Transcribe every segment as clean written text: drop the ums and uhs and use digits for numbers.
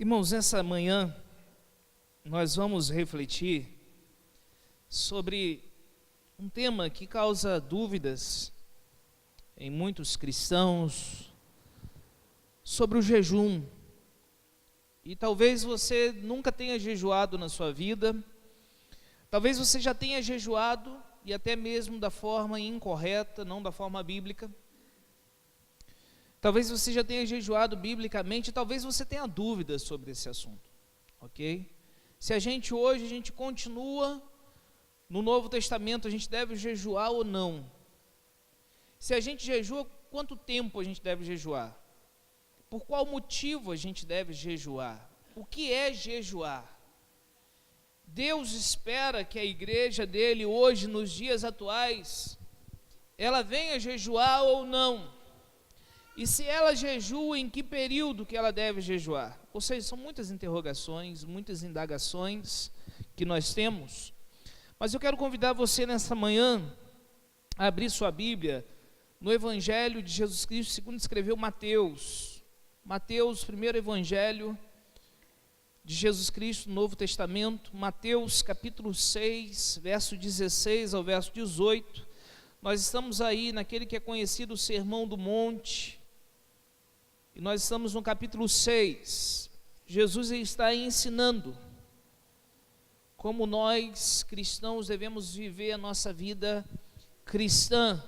Irmãos, nessa manhã nós vamos refletir sobre um tema que causa dúvidas em muitos cristãos, sobre o jejum. E talvez você nunca tenha jejuado na sua vida, talvez você já tenha jejuado e até mesmo da forma incorreta, não da forma bíblica. Talvez você já tenha jejuado biblicamente, talvez você tenha dúvidas sobre esse assunto, ok? Se a gente hoje continua no Novo Testamento, a gente deve jejuar ou não? Se a gente jejua, quanto tempo a gente deve jejuar? Por qual motivo a gente deve jejuar? O que é jejuar? Deus espera que a igreja dele hoje, nos dias atuais, ela venha jejuar ou não? E se ela jejua, em que período que ela deve jejuar? Ou seja, são muitas interrogações, muitas indagações que nós temos. Mas eu quero convidar você nessa manhã a abrir sua Bíblia no Evangelho de Jesus Cristo, segundo escreveu Mateus. Mateus, primeiro Evangelho de Jesus Cristo, no Novo Testamento. Mateus capítulo 6, verso 16 ao verso 18. Nós estamos aí naquele que é conhecido o Sermão do Monte. E nós estamos no capítulo 6, Jesus está ensinando como nós cristãos devemos viver a nossa vida cristã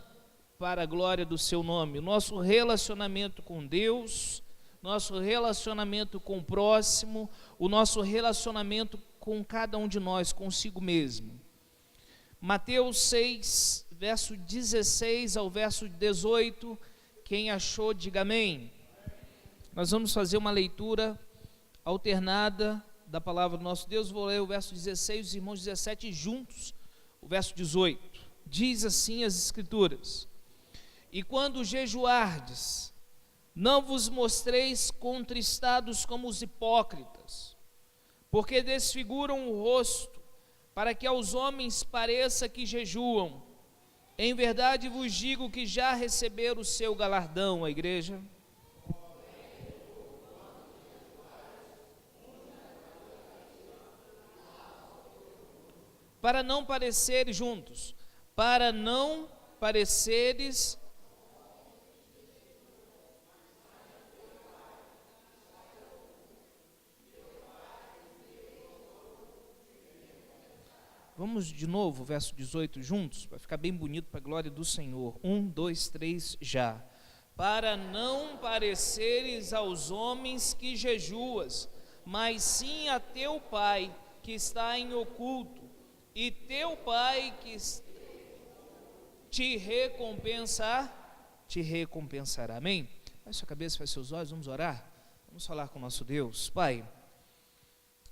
para a glória do seu nome, o nosso relacionamento com Deus, nosso relacionamento com o próximo, o nosso relacionamento com cada um de nós, consigo mesmo. Mateus 6, verso 16 ao verso 18, quem achou, diga amém. Nós vamos fazer uma leitura alternada da palavra do nosso Deus. Vou ler o verso 16, os irmãos 17 juntos, o verso 18. Diz assim as Escrituras: E quando jejuardes, não vos mostreis contristados como os hipócritas, porque desfiguram o rosto, para que aos homens pareça que jejuam. Em verdade vos digo que já receberam o seu galardão. A igreja. Para não pareceres juntos, para não pareceres Vamos de novo, verso 18 juntos, para ficar bem bonito para a glória do Senhor. 1, 2, 3, já. Para não pareceres aos homens que jejuas, mas sim a teu Pai que está em oculto, e teu Pai que te recompensará. Amém? Faz sua cabeça, faz seus olhos, vamos orar? Vamos falar com o nosso Deus. Pai,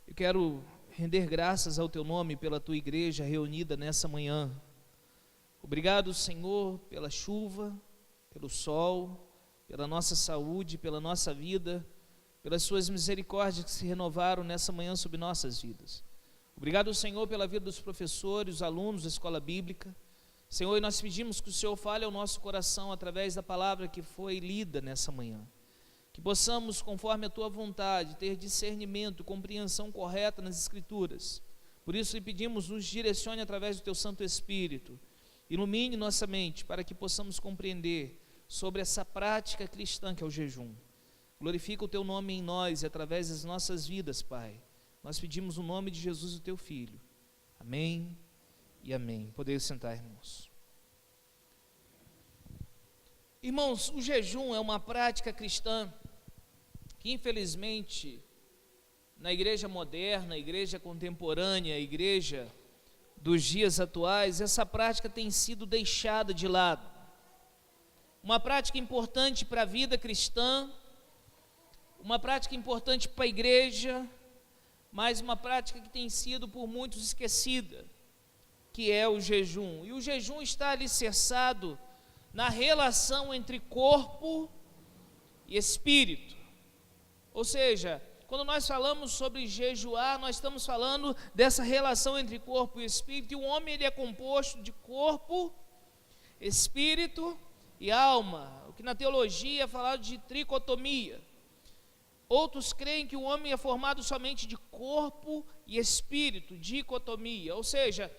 eu quero render graças ao teu nome pela tua igreja reunida nessa manhã. Obrigado, Senhor, pela chuva, pelo sol, pela nossa saúde, pela nossa vida, pelas suas misericórdias que se renovaram nessa manhã sobre nossas vidas. Obrigado, Senhor, pela vida dos professores, os alunos da escola bíblica. Senhor, e nós pedimos que o Senhor fale ao nosso coração através da palavra que foi lida nessa manhã. Que possamos, conforme a tua vontade, ter discernimento, compreensão correta nas Escrituras. Por isso lhe pedimos, nos direcione através do teu Santo Espírito. Ilumine nossa mente para que possamos compreender sobre essa prática cristã que é o jejum. Glorifica o teu nome em nós e através das nossas vidas, Pai. Nós pedimos o nome de Jesus, o teu Filho. Amém e amém. Podem sentar, irmãos. Irmãos, o jejum é uma prática cristã que, infelizmente, na igreja moderna, a igreja contemporânea, a igreja dos dias atuais, essa prática tem sido deixada de lado. Uma prática importante para a vida cristã, uma prática importante para a igreja, mas uma prática que tem sido por muitos esquecida, que é o jejum. E o jejum está alicerçado na relação entre corpo e espírito. Ou seja, quando nós falamos sobre jejuar, nós estamos falando dessa relação entre corpo e espírito. E o homem, ele é composto de corpo, espírito e alma, o que na teologia é falado de tricotomia. Outros creem que o homem é formado somente de corpo e espírito, dicotomia, ou seja,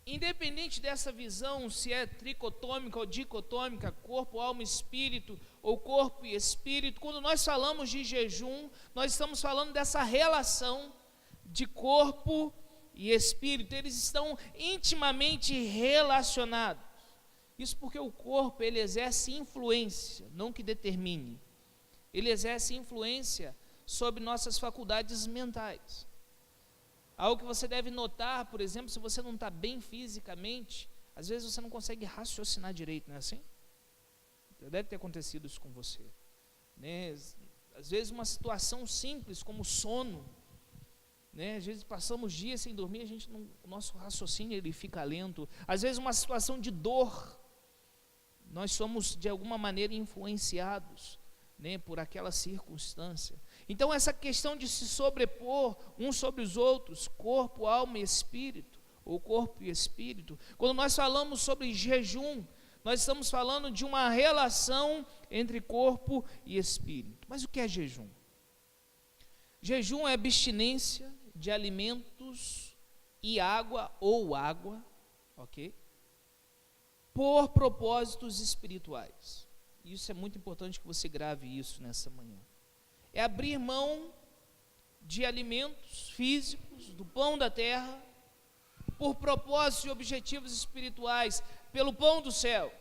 independente dessa visão, se é tricotômica ou dicotômica, corpo, alma, espírito, ou corpo e espírito, quando nós falamos de jejum, nós estamos falando dessa relação de corpo e espírito, eles estão intimamente relacionados. Isso porque o corpo, ele exerce influência, não que determine. Ele exerce influência sobre nossas faculdades mentais. Algo que você deve notar, por exemplo, se você não está bem fisicamente, às vezes você não consegue raciocinar direito, não é assim? Deve ter acontecido isso com você, né? Às vezes uma situação simples como sono, né? Às vezes passamos dias sem dormir, o nosso raciocínio ele fica lento. Às vezes uma situação de dor, nós somos de alguma maneira influenciados, né, por aquela circunstância. Então essa questão de se sobrepor uns sobre os outros, corpo, alma e espírito, ou corpo e espírito, quando nós falamos sobre jejum, nós estamos falando de uma relação entre corpo e espírito. Mas o que é jejum? Jejum é abstinência de alimentos e água, ou água, ok? Por propósitos espirituais. Isso é muito importante que você grave isso nessa manhã. É abrir mão de alimentos físicos, do pão da terra, por propósitos e objetivos espirituais, pelo pão do céu.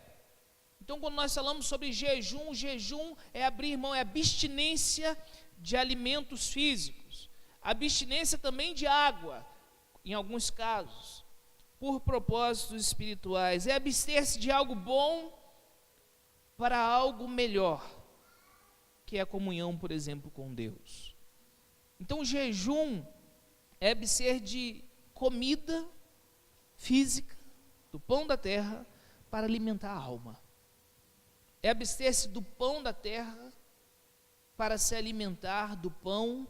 Então, quando nós falamos sobre jejum, o jejum é abrir mão, é abstinência de alimentos físicos, abstinência também de água, em alguns casos, por propósitos espirituais, é abster-se de algo bom para algo melhor, que é a comunhão, por exemplo, com Deus. Então, o jejum é abster de comida física, do pão da terra, para alimentar a alma. É abster-se do pão da terra para se alimentar do pão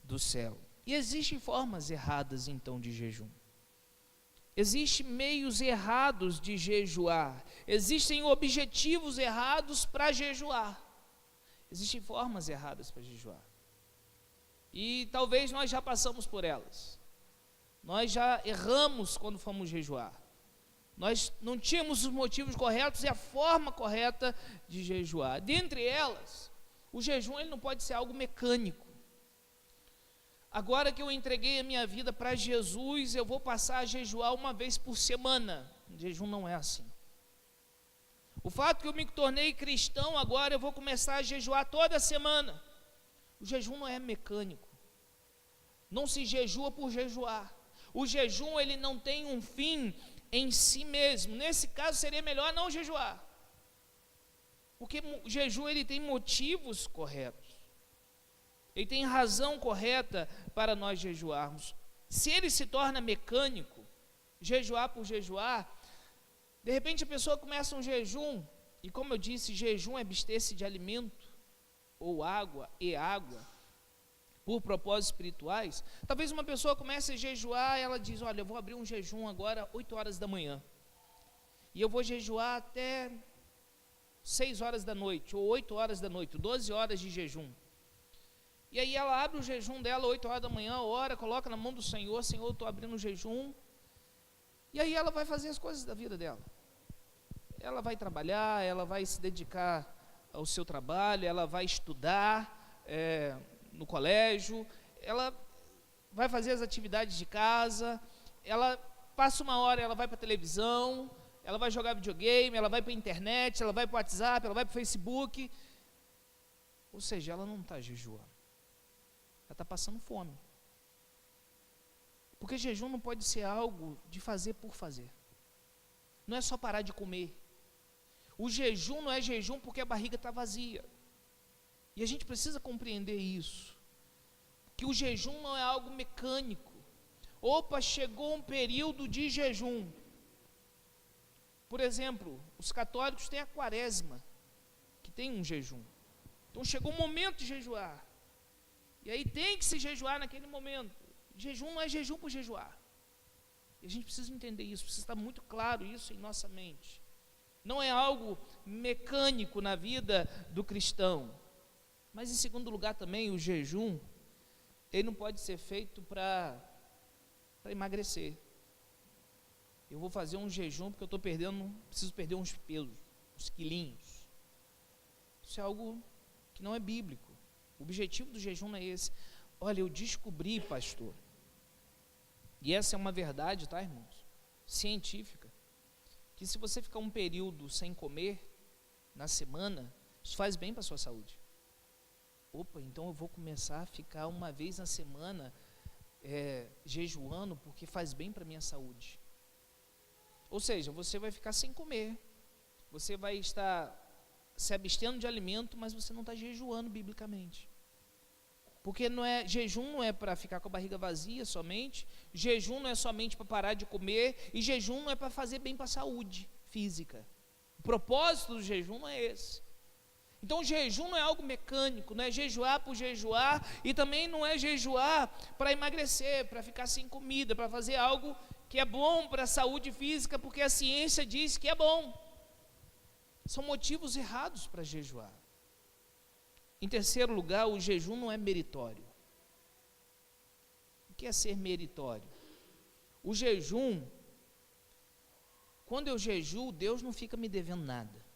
do céu. E existem formas erradas, então, de jejum. Existem meios errados de jejuar. Existem objetivos errados para jejuar. Existem formas erradas para jejuar. E talvez nós já passamos por elas. Nós já erramos quando fomos jejuar. Nós não tínhamos os motivos corretos e a forma correta de jejuar. Dentre elas, o jejum ele não pode ser algo mecânico. Agora que eu entreguei a minha vida para Jesus, eu vou passar a jejuar uma vez por semana. O jejum não é assim. O fato que eu me tornei cristão, agora eu vou começar a jejuar toda semana. O jejum não é mecânico. Não se jejua por jejuar. O jejum ele não tem um fim em si mesmo. Nesse caso seria melhor não jejuar. Porque o jejum ele tem motivos corretos. Ele tem razão correta para nós jejuarmos. Se ele se torna mecânico, jejuar por jejuar, de repente a pessoa começa um jejum, e como eu disse, jejum é abster-se de alimento, ou água, por propósitos espirituais. Talvez uma pessoa comece a jejuar, ela diz, olha, eu vou abrir um jejum agora 8 horas da manhã, e eu vou jejuar até 6 horas da noite, ou 8 horas da noite, 12 horas de jejum. E aí ela abre o jejum dela 8 horas da manhã, ora, coloca na mão do Senhor, Senhor, eu estou abrindo o jejum. E aí ela vai fazer as coisas da vida dela. Ela vai trabalhar, ela vai se dedicar ao seu trabalho, ela vai estudar no colégio, ela vai fazer as atividades de casa, ela passa uma hora, ela vai para a televisão, ela vai jogar videogame, ela vai para a internet, ela vai para o WhatsApp, ela vai para o Facebook. Ou seja, ela não está jejuando. Ela está passando fome. Porque jejum não pode ser algo de fazer por fazer. Não é só parar de comer. O jejum não é jejum porque a barriga está vazia. E a gente precisa compreender isso. Que o jejum não é algo mecânico. Opa, chegou um período de jejum. Por exemplo, os católicos têm a quaresma, que tem um jejum. Então chegou o momento de jejuar. E aí tem que se jejuar naquele momento. Jejum não é jejum por jejuar. E a gente precisa entender isso, precisa estar muito claro isso em nossa mente. Não é algo mecânico na vida do cristão, Mas em segundo lugar também, o jejum, ele não pode ser feito para emagrecer. Eu vou fazer um jejum porque eu estou preciso perder uns pesos, uns quilinhos. Isso é algo que não é bíblico. O objetivo do jejum não é esse. Olha, eu descobri, pastor, e essa é uma verdade, tá, irmãos? Científica, que se você ficar um período sem comer na semana, isso faz bem para a sua saúde. Opa, então eu vou começar a ficar uma vez na semana jejuando, porque faz bem para a minha saúde. Ou seja, você vai ficar sem comer, você vai estar se abstendo de alimento, mas você não está jejuando biblicamente. Porque jejum não é para ficar com a barriga vazia somente, jejum não é somente para parar de comer, e jejum não é para fazer bem para a saúde física. O propósito do jejum não é esse. Então o jejum não é algo mecânico, não é jejuar por jejuar, e também não é jejuar para emagrecer, para ficar sem comida, para fazer algo que é bom para a saúde física, porque a ciência diz que é bom. São motivos errados para jejuar. Em terceiro lugar, o jejum não é meritório. O que é ser meritório? O jejum, quando eu jejuo, Deus não fica me devendo nada.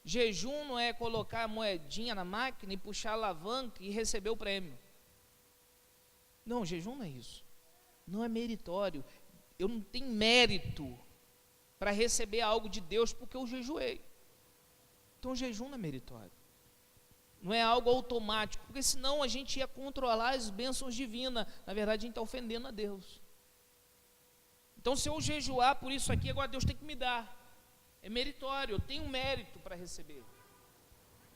Jejum não é colocar a moedinha na máquina e puxar a alavanca e receber o prêmio. Não, jejum não é isso. Não é meritório. Eu não tenho mérito para receber algo de Deus porque eu jejuei. Então o jejum não é meritório. Não é algo automático, porque senão a gente ia controlar as bênçãos divinas. Na verdade, a gente está ofendendo a Deus. Então, se eu jejuar por isso aqui, agora Deus tem que me dar. É meritório, eu tenho mérito para receber.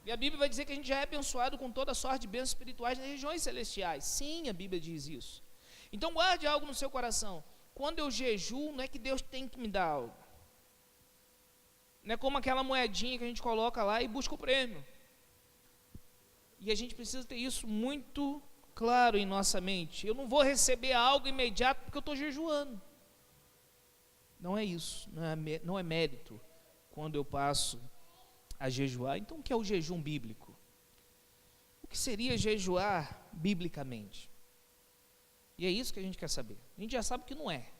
E a Bíblia vai dizer que a gente já é abençoado com toda sorte de bênçãos espirituais nas regiões celestiais. Sim, a Bíblia diz isso. Então, guarde algo no seu coração. Quando eu jejuo, não é que Deus tem que me dar algo. Não é como aquela moedinha que a gente coloca lá e busca o prêmio. E a gente precisa ter isso muito claro em nossa mente. Eu não vou receber algo imediato porque eu estou jejuando. Não é isso, não é mérito quando eu passo a jejuar. Então, o que é o jejum bíblico? O que seria jejuar biblicamente? E é isso que a gente quer saber. A gente já sabe que não é.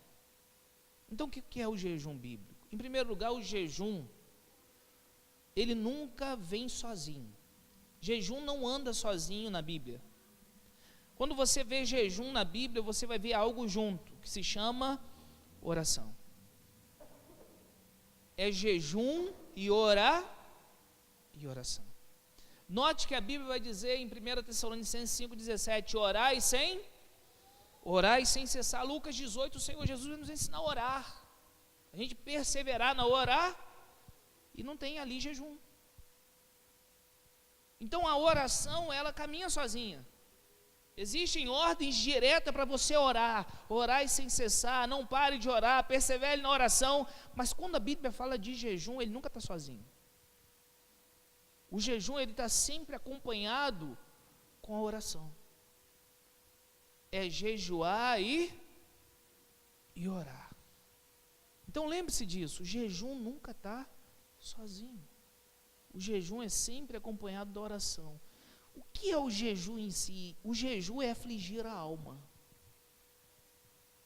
Então, o que é o jejum bíblico? Em primeiro lugar, o jejum, ele nunca vem sozinho. Jejum não anda sozinho na Bíblia. Quando você vê jejum na Bíblia, você vai ver algo junto, que se chama oração. É jejum e oração. Note que a Bíblia vai dizer em 1 Tessalonicenses 5,17, orai sem cessar. Lucas 18, o Senhor Jesus vai nos ensinar a orar. A gente perseverar na orar e não tem ali jejum. Então a oração, ela caminha sozinha. Existem ordens diretas para você orar. Orai sem cessar, não pare de orar, persevere na oração. Mas quando a Bíblia fala de jejum, ele nunca está sozinho. O jejum, ele está sempre acompanhado com a oração. É jejuar e orar. Então lembre-se disso, o jejum nunca está sozinho. O jejum é sempre acompanhado da oração. O que é o jejum em si? O jejum é afligir a alma.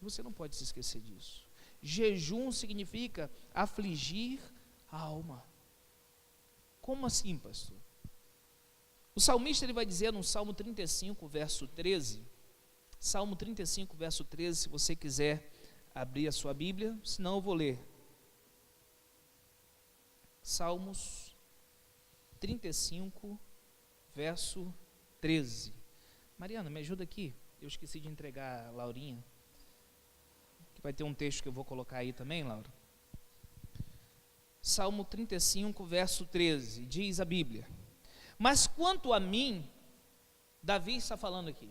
Você não pode se esquecer disso. Jejum significa afligir a alma. Como assim, pastor? O salmista ele vai dizer no Salmo 35, verso 13. Salmo 35, verso 13, se você quiser abrir a sua Bíblia, senão eu vou ler. Salmos 35, verso 13. Mariana, me ajuda aqui. Eu esqueci de entregar a Laurinha. Que vai ter um texto que eu vou colocar aí também, Laura. Salmo 35, verso 13. Diz a Bíblia: mas quanto a mim, Davi está falando aqui.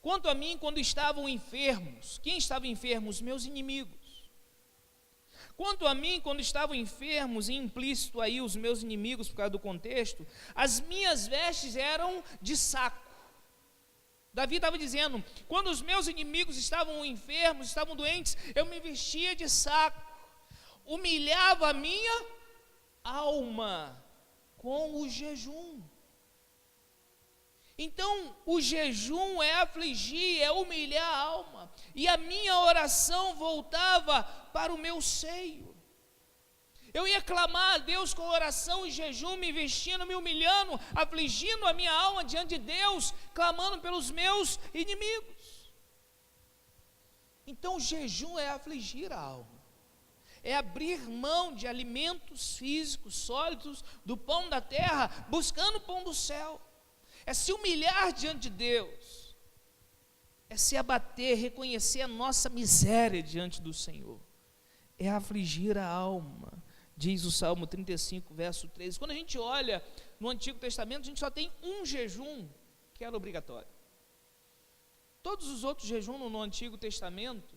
Quanto a mim, quando estavam enfermos, quem estava enfermo? Os meus inimigos. Quanto a mim, quando estavam enfermos, e implícito aí os meus inimigos, por causa do contexto, as minhas vestes eram de saco. Davi estava dizendo, quando os meus inimigos estavam enfermos, estavam doentes, eu me vestia de saco, humilhava a minha alma com o jejum. Então, o jejum é afligir, é humilhar a alma. E a minha oração voltava para o meu seio. Eu ia clamar a Deus com oração e jejum, me vestindo, me humilhando, afligindo a minha alma diante de Deus, clamando pelos meus inimigos. Então, o jejum é afligir a alma. É abrir mão de alimentos físicos, sólidos, do pão da terra, buscando o pão do céu. É se humilhar diante de Deus, é se abater, reconhecer a nossa miséria diante do Senhor, é afligir a alma, diz o Salmo 35, verso 13. Quando a gente olha no Antigo Testamento, a gente só tem um jejum que era obrigatório. Todos os outros jejuns no Antigo Testamento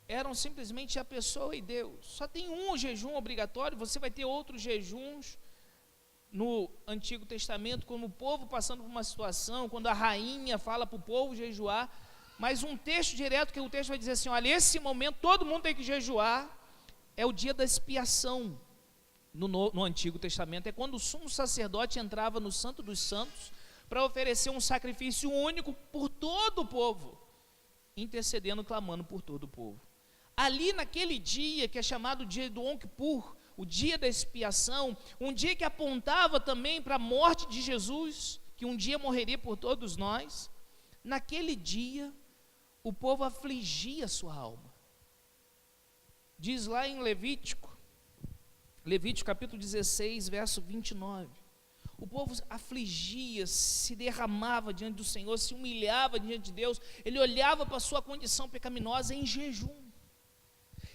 eram simplesmente a pessoa e Deus. Só tem um jejum obrigatório. Você vai ter outros jejuns no Antigo Testamento, quando o povo passando por uma situação, quando a rainha fala para o povo jejuar, mas um texto direto, que o texto vai dizer assim, olha, esse momento todo mundo tem que jejuar, é o dia da expiação no Antigo Testamento, é quando o sumo sacerdote entrava no Santo dos Santos, para oferecer um sacrifício único por todo o povo, intercedendo, clamando por todo o povo. Ali naquele dia, que é chamado dia do Yom Kippur, o dia da expiação, um dia que apontava também para a morte de Jesus, que um dia morreria por todos nós, naquele dia, o povo afligia a sua alma. Diz lá em Levítico capítulo 16, verso 29, o povo afligia, se derramava diante do Senhor, se humilhava diante de Deus, ele olhava para a sua condição pecaminosa em jejum.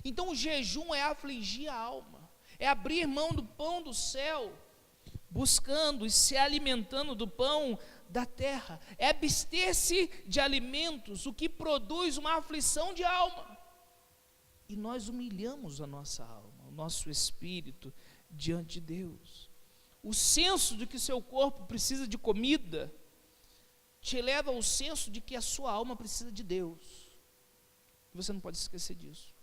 Então o jejum é afligir a alma, é abrir mão do pão do céu, buscando e se alimentando do pão da terra, é abster-se de alimentos, o que produz uma aflição de alma. E nós humilhamos a nossa alma, o nosso espírito diante de Deus. O senso de que seu corpo precisa de comida te leva ao senso de que a sua alma precisa de Deus. E você não pode esquecer disso.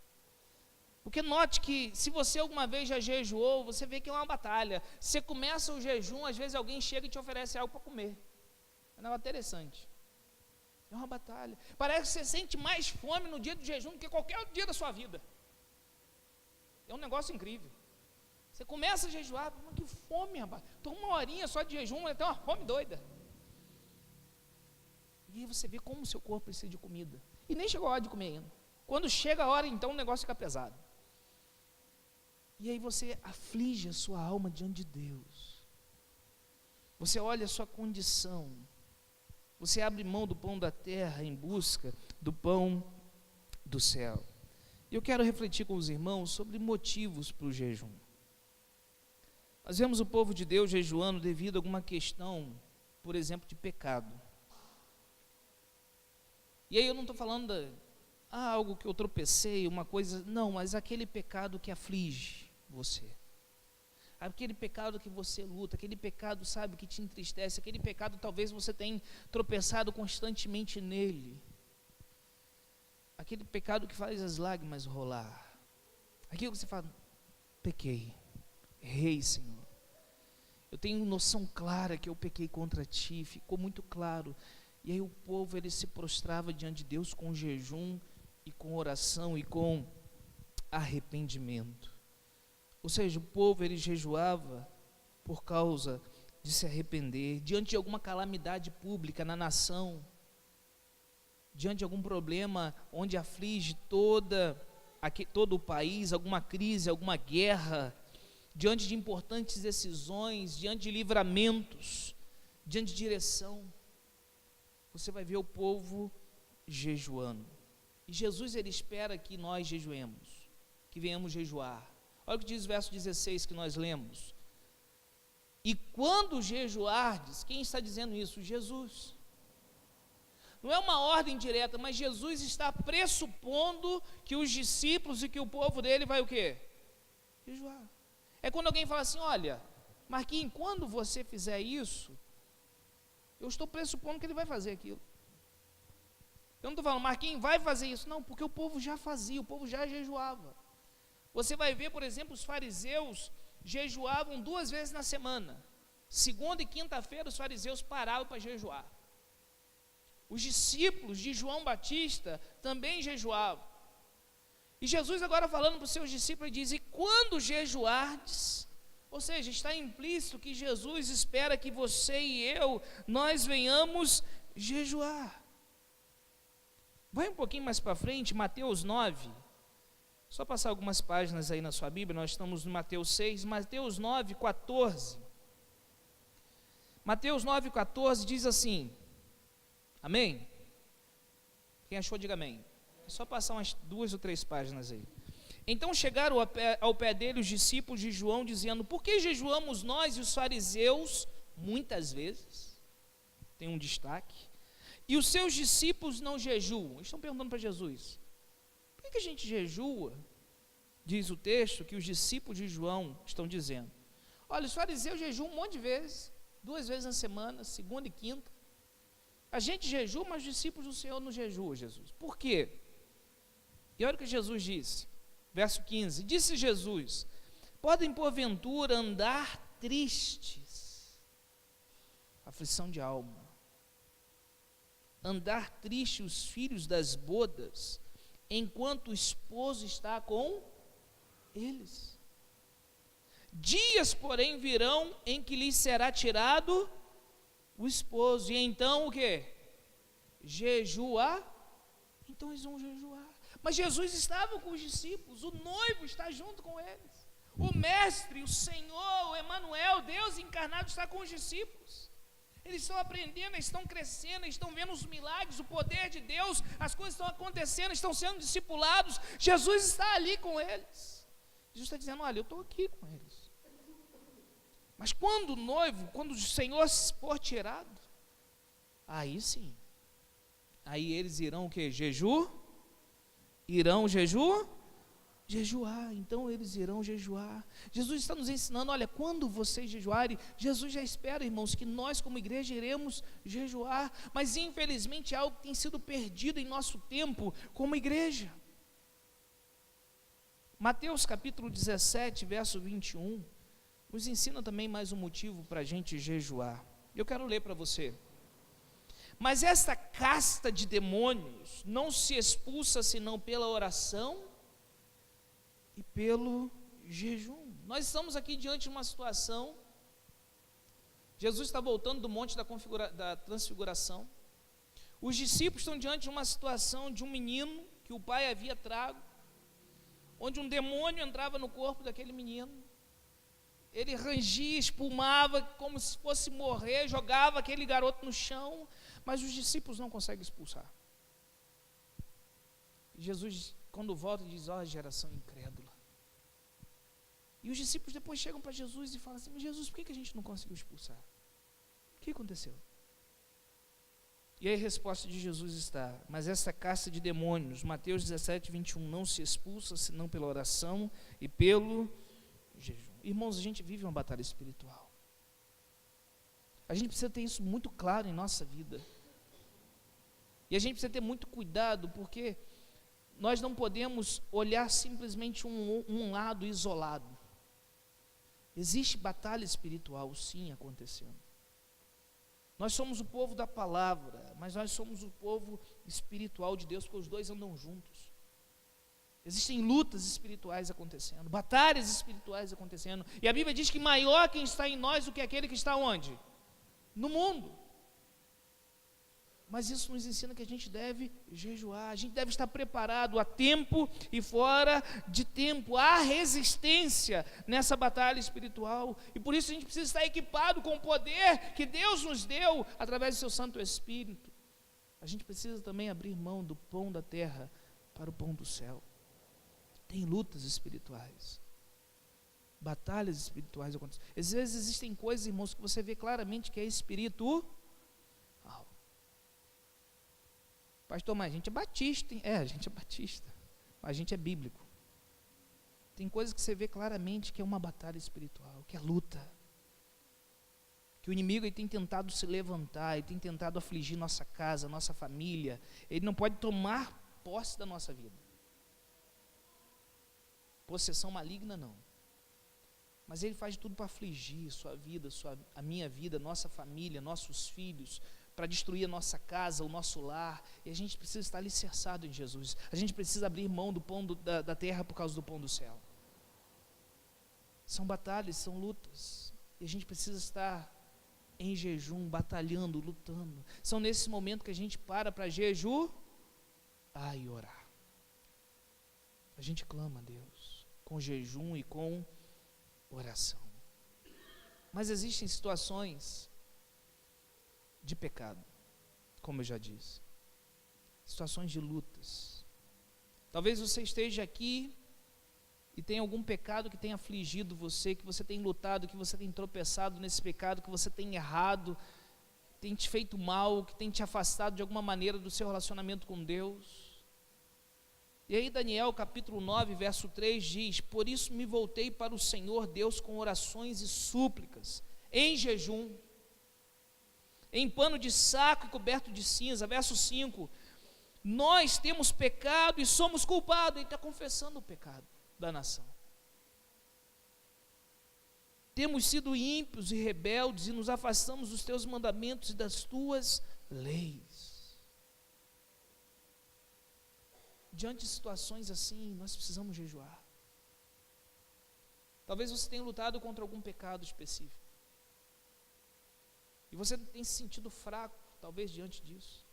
Porque note que se você alguma vez já jejuou, você vê que é uma batalha. Você começa o jejum, às vezes alguém chega e te oferece algo para comer. É um negócio interessante. É uma batalha. Parece que você sente mais fome no dia do jejum do que qualquer outro dia da sua vida. É um negócio incrível. Você começa a jejuar, mas que fome, rapaz. Estou uma horinha só de jejum, mas tem uma fome doida. E aí você vê como o seu corpo precisa de comida. E nem chegou a hora de comer ainda. Quando chega a hora, então o negócio fica pesado. E aí você aflige a sua alma diante de Deus. Você olha a sua condição. Você abre mão do pão da terra em busca do pão do céu. E eu quero refletir com os irmãos sobre motivos para o jejum. Nós vemos o povo de Deus jejuando devido a alguma questão, por exemplo, de pecado. E aí eu não estou falando algo que eu tropecei, uma coisa, não, mas aquele pecado que aflige você. Aquele pecado que você luta, aquele pecado, sabe, que te entristece, aquele pecado talvez você tenha tropeçado constantemente nele. Aquele pecado que faz as lágrimas rolar. Aquilo que você fala, pequei, errei, Senhor. Eu tenho noção clara que eu pequei contra ti, ficou muito claro. E aí o povo, ele se prostrava diante de Deus com jejum e com oração e com arrependimento. Ou seja, o povo, ele jejuava por causa de se arrepender, diante de alguma calamidade pública na nação, diante de algum problema onde aflige todo o país, alguma crise, alguma guerra, diante de importantes decisões, diante de livramentos, diante de direção, você vai ver o povo jejuando. E Jesus, ele espera que nós jejuemos, que venhamos jejuar. Olha o que diz o verso 16 que nós lemos. E quando jejuardes, quem está dizendo isso? Jesus. Não é uma ordem direta, mas Jesus está pressupondo que os discípulos e que o povo dele vai o quê? Jejuar. É quando alguém fala assim, olha, Marquinhos, quando você fizer isso, eu estou pressupondo que ele vai fazer aquilo. Eu não estou falando, Marquinhos, vai fazer isso. Não, porque o povo já fazia, o povo já jejuava. Você vai ver, por exemplo, os fariseus jejuavam 2 vezes na semana. Segunda e quinta-feira os fariseus paravam para jejuar. Os discípulos de João Batista também jejuavam. E Jesus agora falando para os seus discípulos, ele diz: e quando jejuardes, ou seja, está implícito que Jesus espera que você e eu, nós venhamos jejuar. Vai um pouquinho mais para frente, Mateus 9, só passar algumas páginas aí na sua Bíblia, nós estamos no Mateus 6, Mateus 9, 14. Mateus 9, 14 diz assim, amém? Quem achou, diga amém. É só passar umas 2 ou 3 páginas aí. Então chegaram ao pé dele os discípulos de João, dizendo: por que jejuamos nós e os fariseus, muitas vezes? Tem um destaque. E os seus discípulos não jejuam. Eles estão perguntando para Jesus: por que a gente jejua? Diz o texto que os discípulos de João estão dizendo: olha, os fariseus jejuam um monte de vezes, 2 vezes na semana, segunda e quinta. A gente jejua, mas os discípulos do Senhor não jejuam, Jesus. Por quê? E olha o que Jesus disse, verso 15: disse Jesus: podem porventura andar tristes, aflição de alma, andar triste os filhos das bodas, enquanto o esposo está com eles? Dias, porém, virão em que lhes será tirado o esposo, e então o que? Jejuar. Então eles vão jejuar. Mas Jesus estava com os discípulos, o noivo está junto com eles, o mestre, o Senhor, o Emanuel, Deus encarnado está com os discípulos. Eles estão aprendendo, eles estão crescendo, eles estão vendo os milagres, o poder de Deus, as coisas estão acontecendo, estão sendo discipulados. Jesus está ali com eles. Jesus está dizendo: olha, eu estou aqui com eles. Mas quando o noivo, quando o Senhor for tirado, aí sim, aí eles irão o quê? Irão jejuar, então eles irão jejuar. Jesus está nos ensinando: olha, quando vocês jejuarem, Jesus já espera, irmãos, que nós como igreja iremos jejuar, mas infelizmente é algo que tem sido perdido em nosso tempo como igreja. Mateus capítulo 17, verso 21, nos ensina também mais um motivo para a gente jejuar. Eu quero ler para você. Mas esta casta de demônios não se expulsa senão pela oração e pelo jejum. Nós estamos aqui diante de uma situação. Jesus está voltando do monte da transfiguração. Os discípulos estão diante de uma situação de um menino que o pai havia trago, onde um demônio entrava no corpo daquele menino. Ele rangia, espumava como se fosse morrer, jogava aquele garoto no chão, mas os discípulos não conseguem expulsar. Jesus, quando volta, diz: ó, geração incrédula. E os discípulos depois chegam para Jesus e falam assim: mas Jesus, por que a gente não conseguiu expulsar? O que aconteceu? E aí a resposta de Jesus está: mas essa casta de demônios, Mateus 17, 21, não se expulsa senão pela oração e pelo jejum. Irmãos, a gente vive uma batalha espiritual. A gente precisa ter isso muito claro em nossa vida. E a gente precisa ter muito cuidado, porque nós não podemos olhar simplesmente um lado isolado. Existe batalha espiritual, sim, acontecendo. Nós somos o povo da palavra, mas nós somos o povo espiritual de Deus, porque os dois andam juntos. Existem lutas espirituais acontecendo, batalhas espirituais acontecendo, e a Bíblia diz que maior quem está em nós do que aquele que está onde? No mundo. Mas isso nos ensina que a gente deve jejuar, a gente deve estar preparado a tempo e fora de tempo. Há resistência nessa batalha espiritual, e por isso a gente precisa estar equipado com o poder que Deus nos deu através do seu Santo Espírito. A gente precisa também abrir mão do pão da terra para o pão do céu. Tem lutas espirituais, batalhas espirituais acontecendo. Às vezes existem coisas, irmãos, que você vê claramente que é espiritual. Pastor, mas a gente é batista, hein? A gente é batista, mas a gente é bíblico. Tem coisas que você vê claramente que é uma batalha espiritual, que é luta, que o inimigo ele tem tentado se levantar, ele tem tentado afligir nossa casa, nossa família. Ele não pode tomar posse da nossa vida. Possessão maligna não, mas ele faz tudo para afligir sua vida, a minha vida, nossa família, nossos filhos, para destruir a nossa casa, o nosso lar, e a gente precisa estar alicerçado em Jesus, a gente precisa abrir mão do pão da terra por causa do pão do céu. São batalhas, são lutas, e a gente precisa estar em jejum, batalhando, lutando. São nesses momentos que a gente para jejuar e orar. A gente clama a Deus, com jejum e com oração. Mas existem situações de pecado, como eu já disse, situações de lutas. Talvez você esteja aqui e tem algum pecado que tem afligido você, que você tem lutado, que você tem tropeçado nesse pecado, que você tem errado, tem te feito mal, que tem te afastado de alguma maneira do seu relacionamento com Deus. E aí Daniel capítulo 9, verso 3 diz: por isso me voltei para o Senhor Deus com orações e súplicas, em jejum, em pano de saco e coberto de cinza. Verso 5, nós temos pecado e somos culpados. Ele está confessando o pecado da nação. Temos sido ímpios e rebeldes e nos afastamos dos teus mandamentos e das tuas leis. Diante de situações assim, nós precisamos jejuar. Talvez você tenha lutado contra algum pecado específico, e você tem se sentido fraco, talvez diante disso.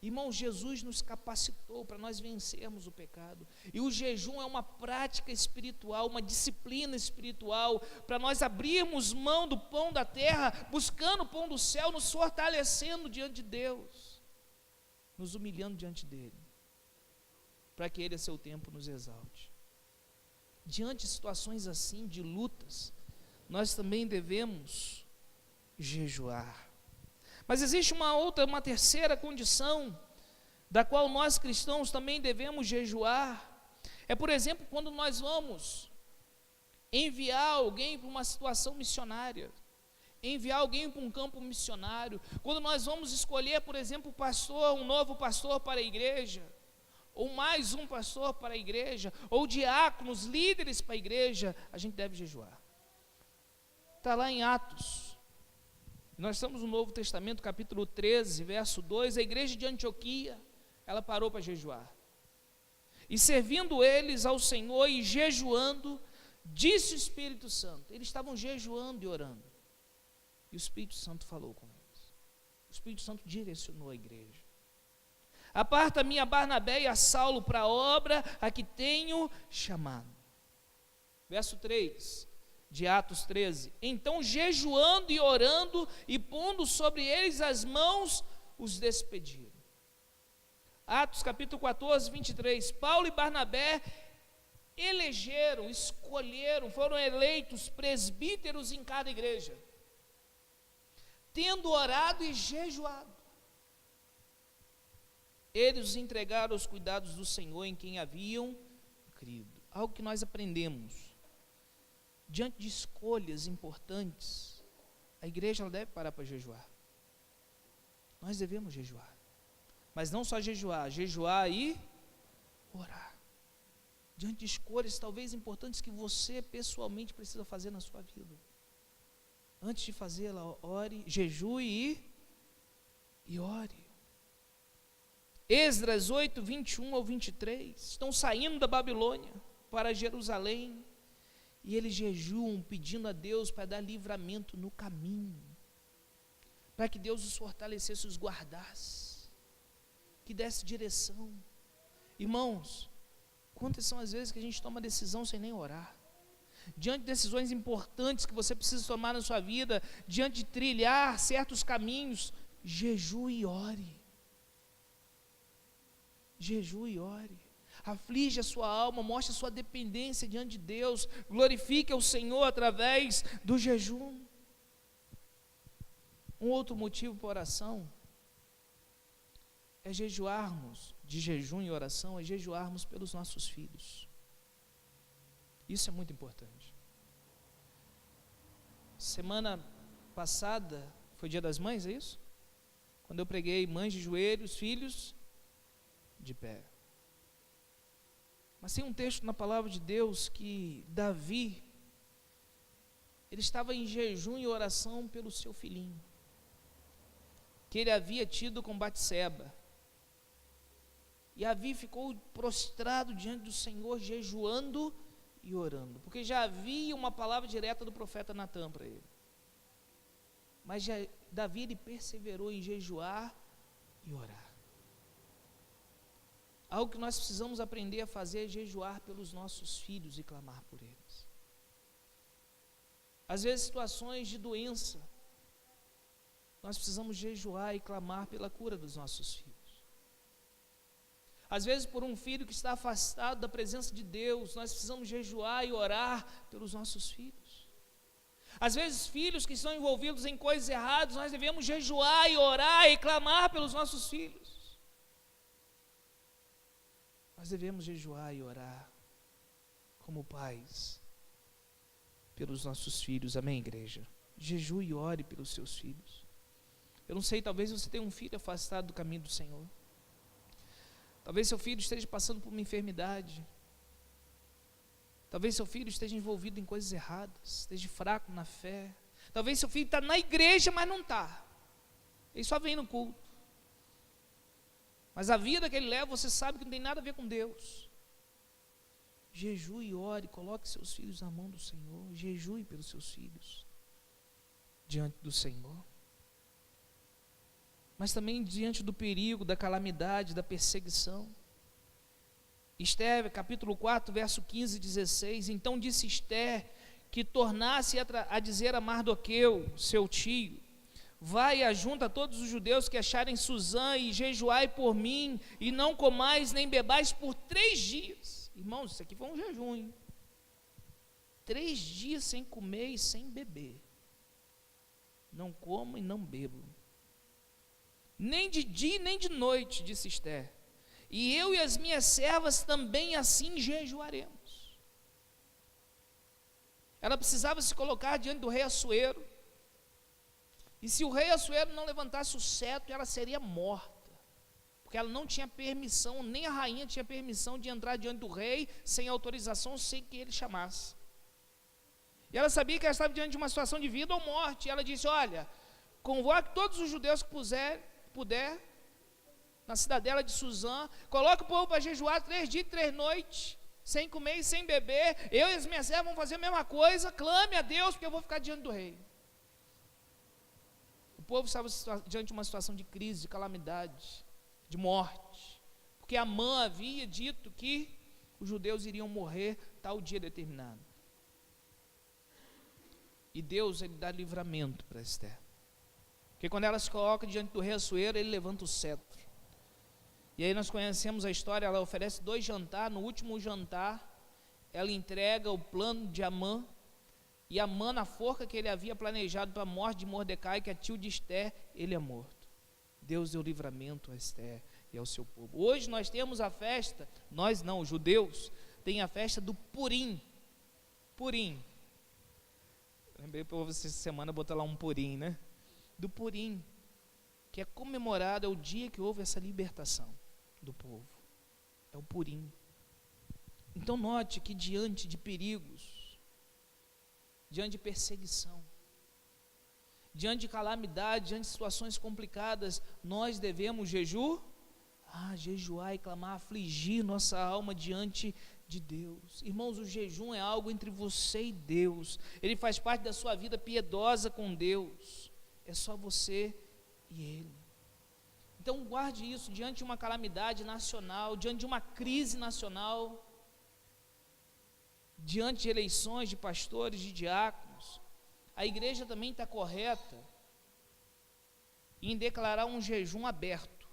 Irmão, Jesus nos capacitou para nós vencermos o pecado, e o jejum é uma prática espiritual, uma disciplina espiritual, para nós abrirmos mão do pão da terra, buscando o pão do céu, nos fortalecendo diante de Deus, nos humilhando diante dEle, para que Ele a seu tempo nos exalte. Diante de situações assim, de lutas, nós também devemos jejuar. Mas existe uma terceira condição, da qual nós cristãos também devemos jejuar. É, por exemplo, quando nós vamos enviar alguém para uma situação missionária, enviar alguém para um campo missionário, quando nós vamos escolher, por exemplo, um novo pastor para a igreja, ou mais um pastor para a igreja, ou diáconos, líderes para a igreja, a gente deve jejuar. Está lá em Atos. Nós estamos no Novo Testamento, capítulo 13, verso 2, a igreja de Antioquia, ela parou para jejuar. E servindo eles ao Senhor e jejuando, disse o Espírito Santo. Eles estavam jejuando e orando. E o Espírito Santo falou com eles. O Espírito Santo direcionou a igreja. Aparta-me a Barnabé e a Saulo para a obra a que tenho chamado. Verso 3. De Atos 13, então jejuando e orando e pondo sobre eles as mãos, os despediram. Atos capítulo 14, 23, Paulo e Barnabé escolheram, foram eleitos presbíteros em cada igreja, tendo orado e jejuado. Eles os entregaram aos cuidados do Senhor em quem haviam crido. Algo que nós aprendemos. Diante de escolhas importantes, a igreja ela deve parar para jejuar. Nós devemos jejuar. Mas não só jejuar e orar. Diante de escolhas talvez importantes que você pessoalmente precisa fazer na sua vida. Antes de fazê-la, ore, jejue e ore. Esdras 8, 21 ao 23, estão saindo da Babilônia para Jerusalém, e eles jejuam pedindo a Deus para dar livramento no caminho, para que Deus os fortalecesse, os guardasse, que desse direção. Irmãos, quantas são as vezes que a gente toma decisão sem nem orar? Diante de decisões importantes que você precisa tomar na sua vida, diante de trilhar certos caminhos, jejue e ore. Jejue e ore. Aflige a sua alma, mostre a sua dependência diante de Deus, glorifique ao Senhor através do jejum. Um outro motivo para oração é jejuarmos, de jejum e oração, é jejuarmos pelos nossos filhos. Isso é muito importante. Semana passada, foi Dia das Mães, é isso? Quando eu preguei mães de joelhos, filhos de pé. Mas tem um texto na palavra de Deus que Davi, Ele estava em jejum e oração pelo seu filhinho, que ele havia tido com Batseba. E Davi ficou prostrado diante do Senhor, jejuando e orando, porque já havia uma palavra direta do profeta Natã para ele. Mas Davi, ele perseverou em jejuar e orar. Algo que nós precisamos aprender a fazer é jejuar pelos nossos filhos e clamar por eles. Às vezes, situações de doença, nós precisamos jejuar e clamar pela cura dos nossos filhos. Às vezes, por um filho que está afastado da presença de Deus, nós precisamos jejuar e orar pelos nossos filhos. Às vezes, filhos que estão envolvidos em coisas erradas, nós devemos jejuar e orar e clamar pelos nossos filhos. Nós devemos jejuar e orar como pais pelos nossos filhos, amém, igreja? Jejue e ore pelos seus filhos. Eu não sei, talvez você tenha um filho afastado do caminho do Senhor. Talvez seu filho esteja passando por uma enfermidade. Talvez seu filho esteja envolvido em coisas erradas, esteja fraco na fé. Talvez seu filho está na igreja, mas não está. Ele só vem no culto. Mas a vida que ele leva, você sabe que não tem nada a ver com Deus. Jejue e ore, coloque seus filhos na mão do Senhor. Jejue pelos seus filhos diante do Senhor. Mas também diante do perigo, da calamidade, da perseguição. Esther, capítulo 4, verso 15 e 16. Então disse Esther que tornasse a dizer a Mardoqueu, seu tio: vai e ajunta todos os judeus que acharem Suzã e jejuai por mim, e não comais nem bebais por 3 dias. Irmãos, isso aqui foi um jejum, hein? 3 dias sem comer e sem beber. Não como e não bebo. Nem de dia nem de noite, disse Esther. E eu e as minhas servas também assim jejuaremos. Ela precisava se colocar diante do rei Assuero. E se o rei Assuero não levantasse o cetro, ela seria morta. Porque ela não tinha permissão, nem a rainha tinha permissão de entrar diante do rei sem autorização, sem que ele chamasse. E ela sabia que ela estava diante de uma situação de vida ou morte. E ela disse: olha, convoque todos os judeus que puder, na cidadela de Suzã, coloque o povo para jejuar 3 dias e 3 noites, sem comer e sem beber. Eu e as minhas servas vamos fazer a mesma coisa. Clame a Deus, porque eu vou ficar diante do rei. O povo estava diante de uma situação de crise, de calamidade, de morte, porque Amã havia dito que os judeus iriam morrer tal dia determinado. E Deus, ele dá livramento para Esther. Porque quando ela se coloca diante do rei Assuero, ele levanta o cetro. E aí nós conhecemos a história. Ela oferece 2 jantares. No último jantar, ela entrega o plano de Amã. E Amã, na forca que ele havia planejado para a morte de Mordecai, que é tio de Esther, ele é morto. Deus deu livramento a Esther e ao seu povo. Hoje nós temos a festa, nós não, os judeus, tem a festa do Purim. Purim. Lembrei para você essa semana botar lá um Purim, né? Do Purim, que é comemorado, é o dia que houve essa libertação do povo. É o Purim. Então note que diante de perigos, diante de perseguição, diante de calamidade, diante de situações complicadas, nós devemos jejuar e clamar, afligir nossa alma diante de Deus. Irmãos, o jejum é algo entre você e Deus. Ele faz parte da sua vida piedosa com Deus. É só você e Ele. Então guarde isso diante de uma calamidade nacional, diante de uma crise nacional, diante de eleições de pastores, de diáconos. A igreja também está correta em declarar um jejum aberto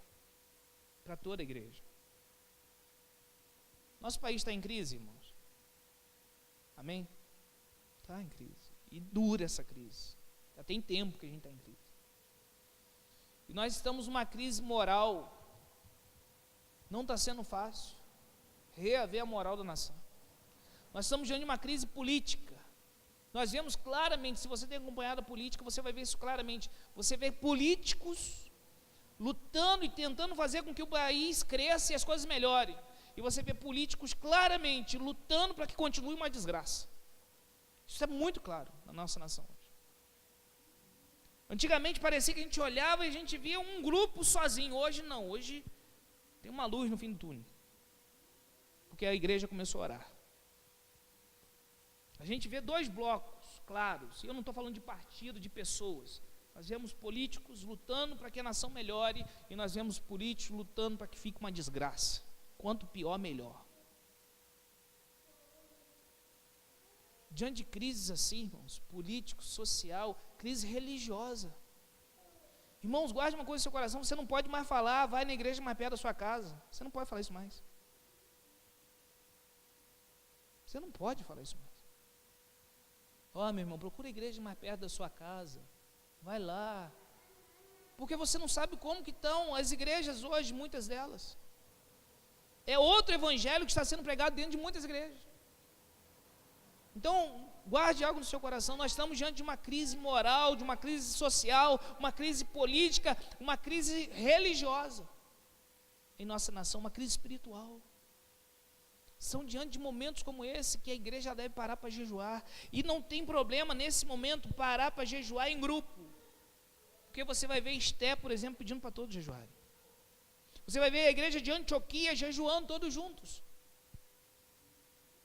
para toda a igreja. Nosso país está em crise, irmãos. Amém? Está em crise. E dura essa crise. Já tem tempo que a gente está em crise. E nós estamos numa crise moral. Não está sendo fácil reaver a moral da nação. Nós estamos diante de uma crise política. Nós vemos claramente, se você tem acompanhado a política, você vai ver isso claramente. Você vê políticos lutando e tentando fazer com que o país cresça e as coisas melhorem. E você vê políticos claramente lutando para que continue uma desgraça. Isso é muito claro na nossa nação hoje. Antigamente parecia que a gente olhava e a gente via um grupo sozinho. Hoje não, hoje tem uma luz no fim do túnel. Porque a igreja começou a orar. A gente vê dois blocos claros, e eu não estou falando de partido, de pessoas. Nós vemos políticos lutando para que a nação melhore, e nós vemos políticos lutando para que fique uma desgraça. Quanto pior, melhor. Diante de crises assim, irmãos, político, social, crise religiosa. Irmãos, guarde uma coisa no seu coração, você não pode mais falar, vai na igreja mais perto da sua casa. Você não pode falar isso mais. Você não pode falar isso mais. Ó, meu irmão, procura a igreja mais perto da sua casa. Vai lá. Porque você não sabe como que estão as igrejas hoje, muitas delas. É outro evangelho que está sendo pregado dentro de muitas igrejas. Então, guarde algo no seu coração. Nós estamos diante de uma crise moral, de uma crise social, uma crise política, uma crise religiosa em nossa nação, uma crise espiritual. São diante de momentos como esse que a igreja deve parar para jejuar. E não tem problema nesse momento parar para jejuar em grupo. Porque você vai ver Esté, por exemplo, pedindo para todos jejuarem. Você vai ver a igreja de Antioquia jejuando todos juntos.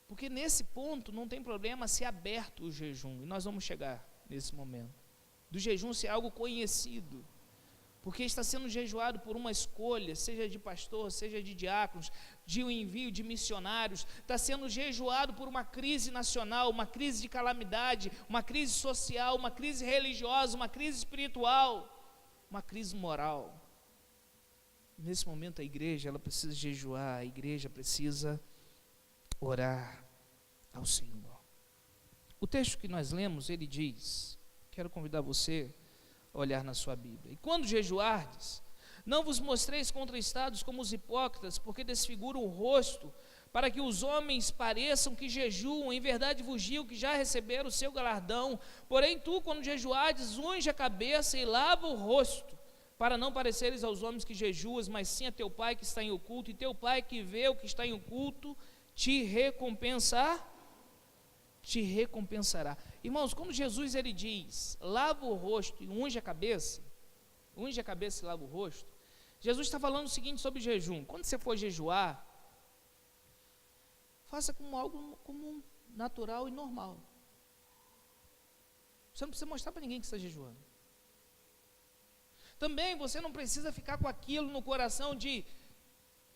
Porque nesse ponto não tem problema ser aberto o jejum. E nós vamos chegar nesse momento. Do jejum ser algo conhecido. Porque está sendo jejuado por uma escolha, seja de pastor, seja de diáconos, de um envio de missionários. Está sendo jejuado por uma crise nacional, uma crise de calamidade, uma crise social, uma crise religiosa, uma crise espiritual, uma crise moral. Nesse momento a igreja, ela precisa jejuar, a igreja precisa orar ao Senhor. O texto que nós lemos, ele diz, quero convidar você a olhar na sua Bíblia. E quando jejuardes, não vos mostreis contrastados como os hipócritas, porque desfiguram o rosto, para que os homens pareçam que jejuam, em verdade vos digo que já receberam o seu galardão. Porém tu, quando jejuardes, unge a cabeça e lava o rosto, para não pareceres aos homens que jejuas, mas sim a teu Pai que está em oculto, e teu Pai que vê o que está em oculto, te recompensará. Irmãos, quando Jesus ele diz, lava o rosto e unge a cabeça e lava o rosto, Jesus está falando o seguinte sobre jejum. Quando você for jejuar, faça como algo comum, natural e normal. Você não precisa mostrar para ninguém que está jejuando. Também você não precisa ficar com aquilo no coração de,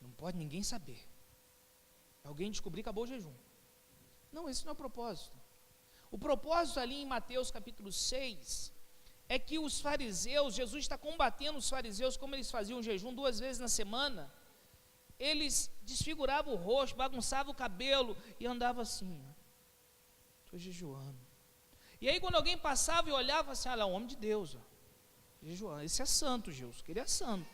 não pode ninguém saber. Alguém descobrir, acabou o jejum. Não, esse não é o propósito. O propósito ali em Mateus capítulo 6, é que os fariseus, Jesus está combatendo os fariseus, como eles faziam jejum 2 vezes na semana, eles desfiguravam o rosto, bagunçavam o cabelo, e andavam assim, estou jejuando. E aí quando alguém passava e olhava assim, olha, é um homem de Deus, ó, jejuando, esse é santo, Jesus, que ele é santo,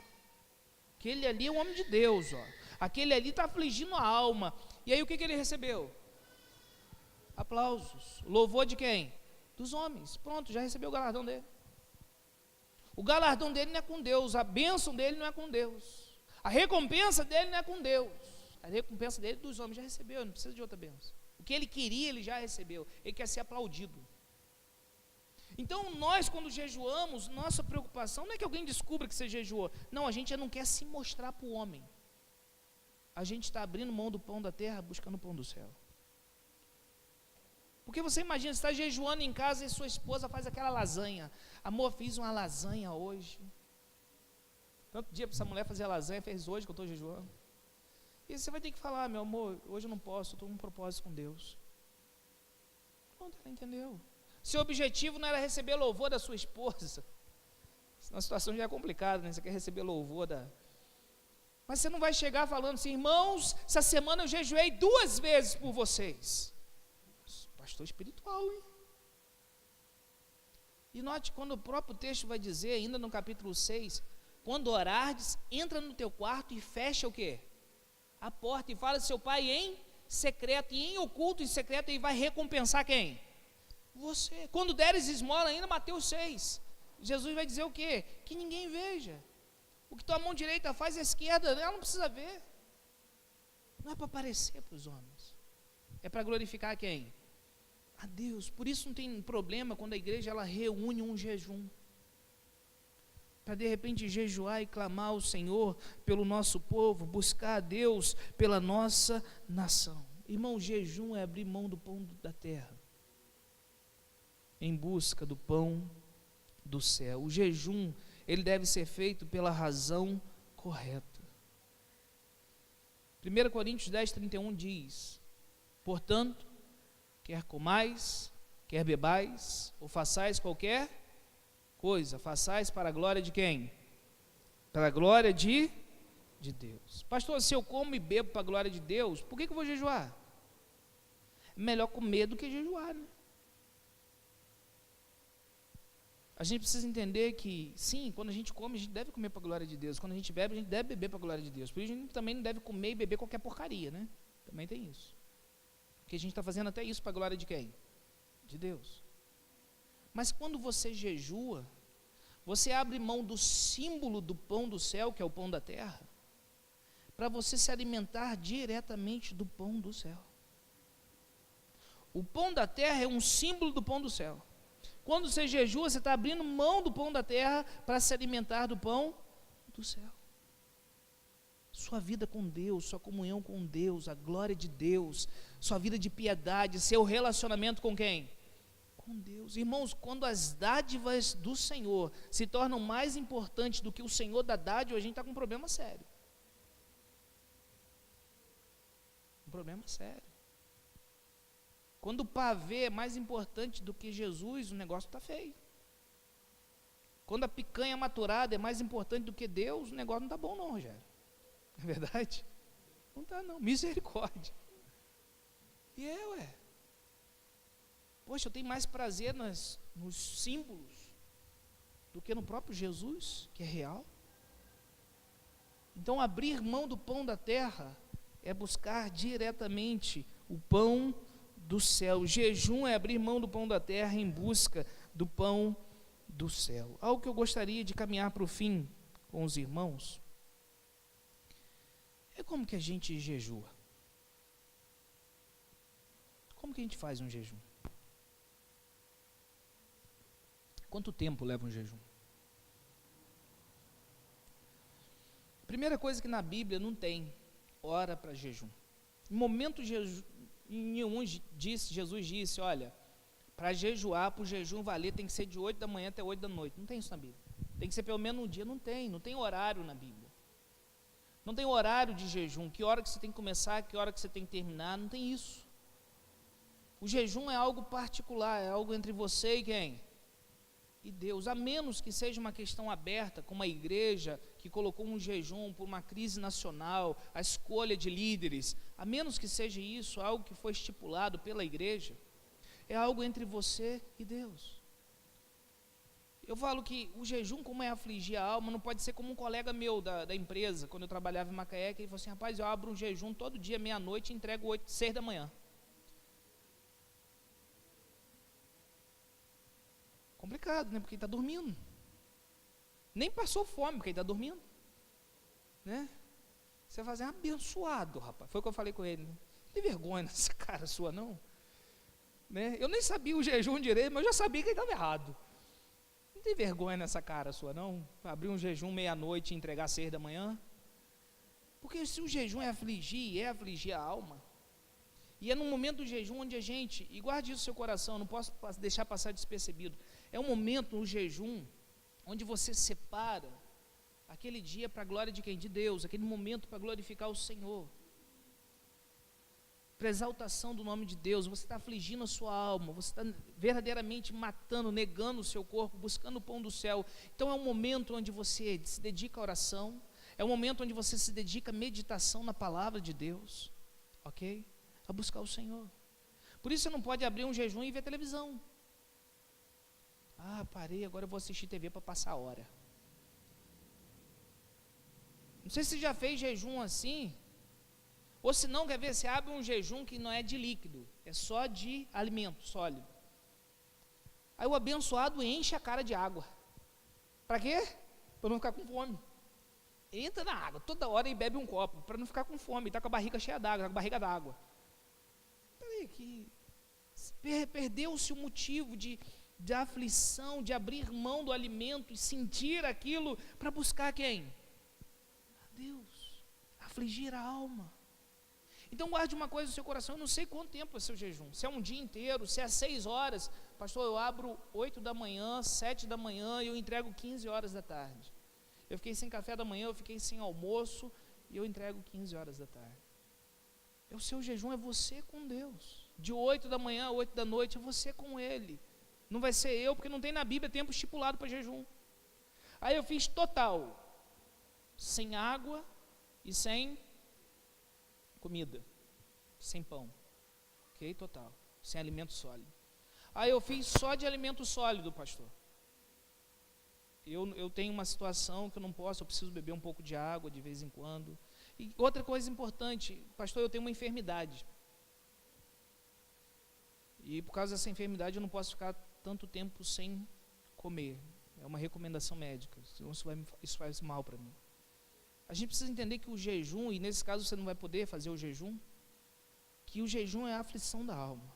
aquele ali é um homem de Deus, ó, aquele ali está afligindo a alma. E aí o que ele recebeu? Aplausos, louvor de quem? Dos homens. Pronto, já recebeu o galardão dele. O galardão dele não é com Deus, a bênção dele não é com Deus, a recompensa dele não é com Deus, a recompensa dele dos homens já recebeu, não precisa de outra bênção. O que ele queria, ele já recebeu, ele quer ser aplaudido. Então nós, quando jejuamos, nossa preocupação não é que alguém descubra que você jejuou, não, a gente não quer se mostrar para o homem, a gente está abrindo mão do pão da terra, buscando o pão do céu. Porque você imagina, você está jejuando em casa e sua esposa faz aquela lasanha, amor, fiz uma lasanha hoje, tanto dia para essa mulher fazer a lasanha, fez hoje que eu estou jejuando, e você vai ter que falar, meu amor, hoje eu não posso, eu estou com um propósito com Deus. Pronto, ela entendeu. Seu objetivo não era receber louvor da sua esposa, a situação já é complicada, né? Você quer receber louvor da... Mas você não vai chegar falando assim, irmãos, essa semana eu jejuei 2 vezes por vocês. Pastor espiritual, hein? E note quando o próprio texto vai dizer, ainda no capítulo 6, quando orardes, entra no teu quarto e fecha o quê? A porta, e fala seu pai em secreto, e em oculto, em secreto, e vai recompensar quem? Você. Quando deres esmola, ainda Mateus 6, Jesus vai dizer o quê? Que ninguém veja. O que tua mão direita faz, a esquerda, ela não precisa ver. Não é para aparecer para os homens, é para glorificar quem? a Deus. Por isso não tem problema quando a igreja ela reúne um jejum, para de repente jejuar e clamar ao Senhor pelo nosso povo, buscar a Deus pela nossa nação. Irmão, jejum é abrir mão do pão da terra, em busca do pão do céu. O jejum, ele deve ser feito pela razão correta. 1 Coríntios 10, 31 diz: portanto, quer comais, quer bebais, ou façais qualquer coisa, façais para a glória de quem? Para a glória de Deus. Pastor, se eu como e bebo para a glória de Deus, por que eu vou jejuar? É melhor comer do que jejuar, né? A gente precisa entender que, sim, quando a gente come, a gente deve comer para a glória de Deus. Quando a gente bebe, a gente deve beber para a glória de Deus. Por isso a gente também não deve comer e beber qualquer porcaria, né? Também tem isso. Porque a gente está fazendo até isso para a glória de quem? De Deus. Mas quando você jejua, você abre mão do símbolo do pão do céu, que é o pão da terra, para você se alimentar diretamente do pão do céu. O pão da terra é um símbolo do pão do céu. Quando você jejua, você está abrindo mão do pão da terra para se alimentar do pão do céu. Sua vida com Deus, sua comunhão com Deus, a glória de Deus, sua vida de piedade, seu relacionamento com quem? Com Deus. Irmãos, quando as dádivas do Senhor se tornam mais importantes do que o Senhor da dádiva, a gente está com um problema sério. Um problema sério. Quando o pavê é mais importante do que Jesus, o negócio está feio. Quando a picanha maturada é mais importante do que Deus, o negócio não está bom não, Rogério. Não é verdade? Não está não, misericórdia. E ué. Poxa, eu tenho mais prazer nos símbolos do que no próprio Jesus, que é real. Então, abrir mão do pão da terra é buscar diretamente o pão do céu. O jejum é abrir mão do pão da terra em busca do pão do céu. Algo que eu gostaria de caminhar para o fim com os irmãos é como que a gente jejua. Como que a gente faz um jejum? Quanto tempo leva um jejum? Primeira coisa que na Bíblia não tem hora para jejum. Em momento nenhum Jesus disse, olha, para jejuar, para o jejum valer, tem que ser de 8 da manhã até 8 da noite. Não tem isso na Bíblia. Tem que ser pelo menos um dia. Não tem horário na Bíblia. Não tem horário de jejum, que hora que você tem que começar, que hora que você tem que terminar, não tem isso. O jejum é algo particular, é algo entre você e quem? E Deus, a menos que seja uma questão aberta, como a igreja que colocou um jejum por uma crise nacional, a escolha de líderes, a menos que seja isso, algo que foi estipulado pela igreja, é algo entre você e Deus. Eu falo que o jejum, como é afligir a alma, não pode ser como um colega meu da empresa, quando eu trabalhava em Macaé, que ele falou assim, rapaz, eu abro um jejum todo dia, meia-noite, e entrego 6 da manhã. Complicado, né? Porque ele está dormindo. Nem passou fome, porque ele está dormindo. Né? Você vai fazer abençoado, rapaz. Foi o que eu falei com ele. Né? Não tem vergonha nessa cara sua, não. Né? Eu nem sabia o jejum direito, mas eu já sabia que ele estava errado. Não tem vergonha nessa cara sua, não? Abrir um jejum meia-noite e entregar 6 da manhã? Porque se o jejum é afligir a alma, e é num momento do jejum onde a gente, e guarde isso no seu coração, não posso deixar passar despercebido, é um momento no jejum, onde você separa aquele dia para a glória de quem? De Deus, aquele momento para glorificar o Senhor, para exaltação do nome de Deus. Você está afligindo a sua alma, você está verdadeiramente matando, negando o seu corpo, buscando o pão do céu. Então é um momento onde você se dedica à oração, é um momento onde você se dedica à meditação na palavra de Deus, ok? A buscar o Senhor. Por isso você não pode abrir um jejum e ver televisão. Ah, parei, agora eu vou assistir TV para passar a hora. Não sei se você já fez jejum assim, ou se não, quer ver, você abre um jejum que não é de líquido, é só de alimento sólido. Aí o abençoado enche a cara de água. Para quê? Para não ficar com fome. Ele entra na água toda hora e bebe um copo, para não ficar com fome, está com a barriga cheia d'água, está com a barriga d'água. Peraí, Perdeu-se o motivo de aflição, de abrir mão do alimento e sentir aquilo para buscar quem? A Deus, afligir a alma. Então guarde uma coisa no seu coração, eu não sei quanto tempo é seu jejum, se é um dia inteiro, se é 6 horas, pastor, eu abro 8 da manhã, 7 da manhã e eu entrego 15 horas da tarde. Eu fiquei sem café da manhã, eu fiquei sem almoço e eu entrego 15 horas da tarde. O seu jejum é você com Deus, de 8 da manhã a 8 da noite, é você com Ele, não vai ser eu, porque não tem na Bíblia tempo estipulado para jejum. Aí eu fiz total, sem água e sem comida, sem pão, ok? Total, sem alimento sólido. Aí eu fiz só de alimento sólido, pastor. Eu tenho uma situação que eu não posso, eu preciso beber um pouco de água de vez em quando. E outra coisa importante, pastor, eu tenho uma enfermidade. E por causa dessa enfermidade eu não posso ficar tanto tempo sem comer. É uma recomendação médica, senão isso faz mal para mim. A gente precisa entender que o jejum, e nesse caso você não vai poder fazer o jejum, que o jejum é a aflição da alma.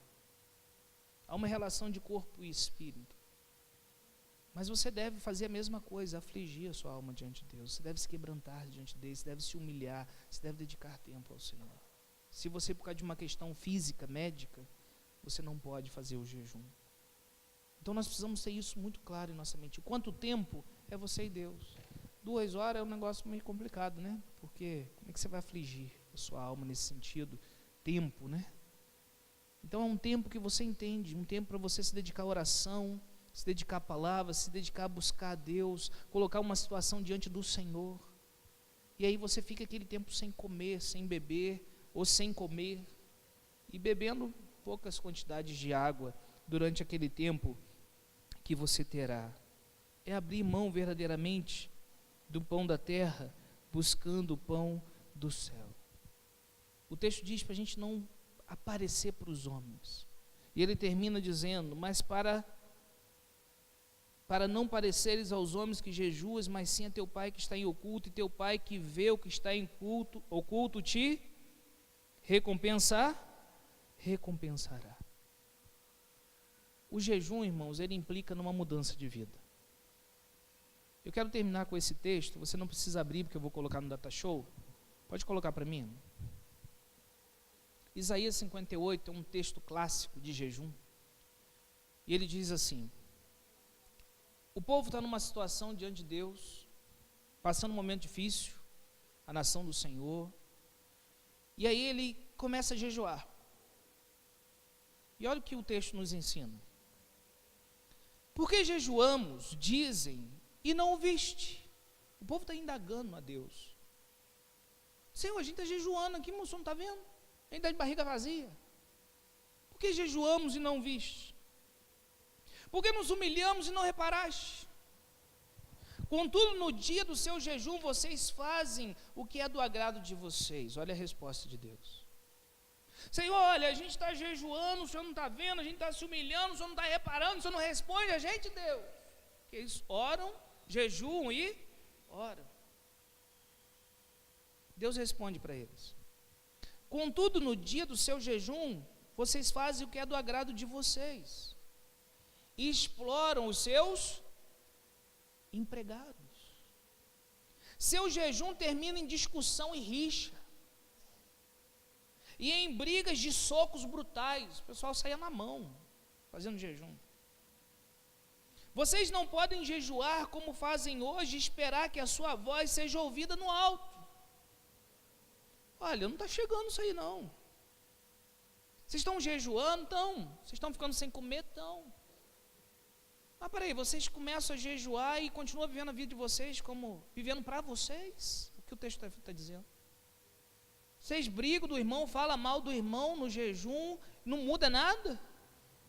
Há uma relação de corpo e espírito. Mas você deve fazer a mesma coisa, afligir a sua alma diante de Deus. Você deve se quebrantar diante dele, você deve se humilhar, você deve dedicar tempo ao Senhor. Se você, por causa de uma questão física, médica, você não pode fazer o jejum. Então nós precisamos ter isso muito claro em nossa mente. Quanto tempo é você e Deus? 2 horas é um negócio meio complicado, né? Porque como é que você vai afligir a sua alma nesse sentido? Tempo, né? Então é um tempo que você entende, um tempo para você se dedicar à oração, se dedicar à palavra, se dedicar a buscar a Deus, colocar uma situação diante do Senhor. E aí você fica aquele tempo sem comer, sem beber, ou sem comer, e bebendo poucas quantidades de água durante aquele tempo que você terá. É abrir mão verdadeiramente do pão da terra, buscando o pão do céu. O texto diz para a gente não aparecer para os homens. E ele termina dizendo, mas para não pareceres aos homens que jejuas, mas sim a teu Pai que está em oculto, e teu Pai que vê o que está em oculto te recompensará. O jejum, irmãos, ele implica numa mudança de vida. Eu quero terminar com esse texto, você não precisa abrir, porque eu vou colocar no Data Show. Pode colocar para mim? Isaías 58 é um texto clássico de jejum. E ele diz assim, o povo está numa situação diante de Deus, passando um momento difícil, a nação do Senhor, e aí ele começa a jejuar. E olha o que o texto nos ensina. Porque jejuamos, dizem, e não o viste. O povo está indagando a Deus. Senhor, a gente está jejuando aqui, mas o senhor não está vendo? A gente está de barriga vazia. Por que jejuamos e não viste? Por que nos humilhamos e não reparaste? Contudo, no dia do seu jejum, vocês fazem o que é do agrado de vocês. Olha a resposta de Deus. Senhor, olha, a gente está jejuando, o senhor não está vendo, a gente está se humilhando, o senhor não está reparando, o senhor não responde a gente, Deus. Porque eles oram, jejuam e oram. Deus responde para eles. Contudo, no dia do seu jejum, vocês fazem o que é do agrado de vocês. E exploram os seus empregados. Seu jejum termina em discussão e rixa. E em brigas de socos brutais. O pessoal saía na mão, fazendo jejum. Vocês não podem jejuar como fazem hoje e esperar que a sua voz seja ouvida no alto. Olha, não está chegando isso aí não. Vocês estão jejuando? Estão. Vocês estão ficando sem comer? Estão. Mas peraí, vocês começam a jejuar e continuam vivendo a vida de vocês como vivendo para vocês? O que o texto está dizendo? Vocês brigam do irmão, falam mal do irmão no jejum, não muda nada?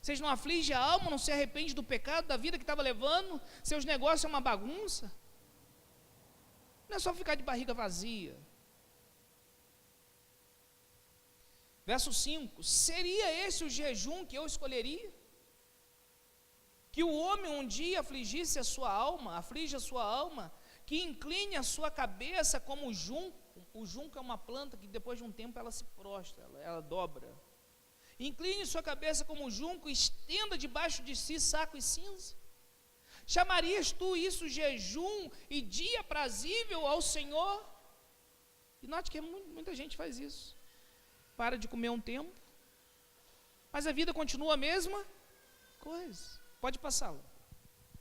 Vocês não afligem a alma, não se arrependem do pecado, da vida que estava levando? Seus negócios é uma bagunça? Não é só ficar de barriga vazia. Verso 5, seria esse o jejum que eu escolheria? Que o homem um dia aflige a sua alma, que incline a sua cabeça como o junco. O junco é uma planta que depois de um tempo ela se prostra, ela dobra. Incline sua cabeça como junco, estenda debaixo de si saco e cinza. Chamarias tu isso jejum e dia prazível ao Senhor? E note que muita gente faz isso. Para de comer um tempo, mas a vida continua a mesma coisa. Pode passá-lo.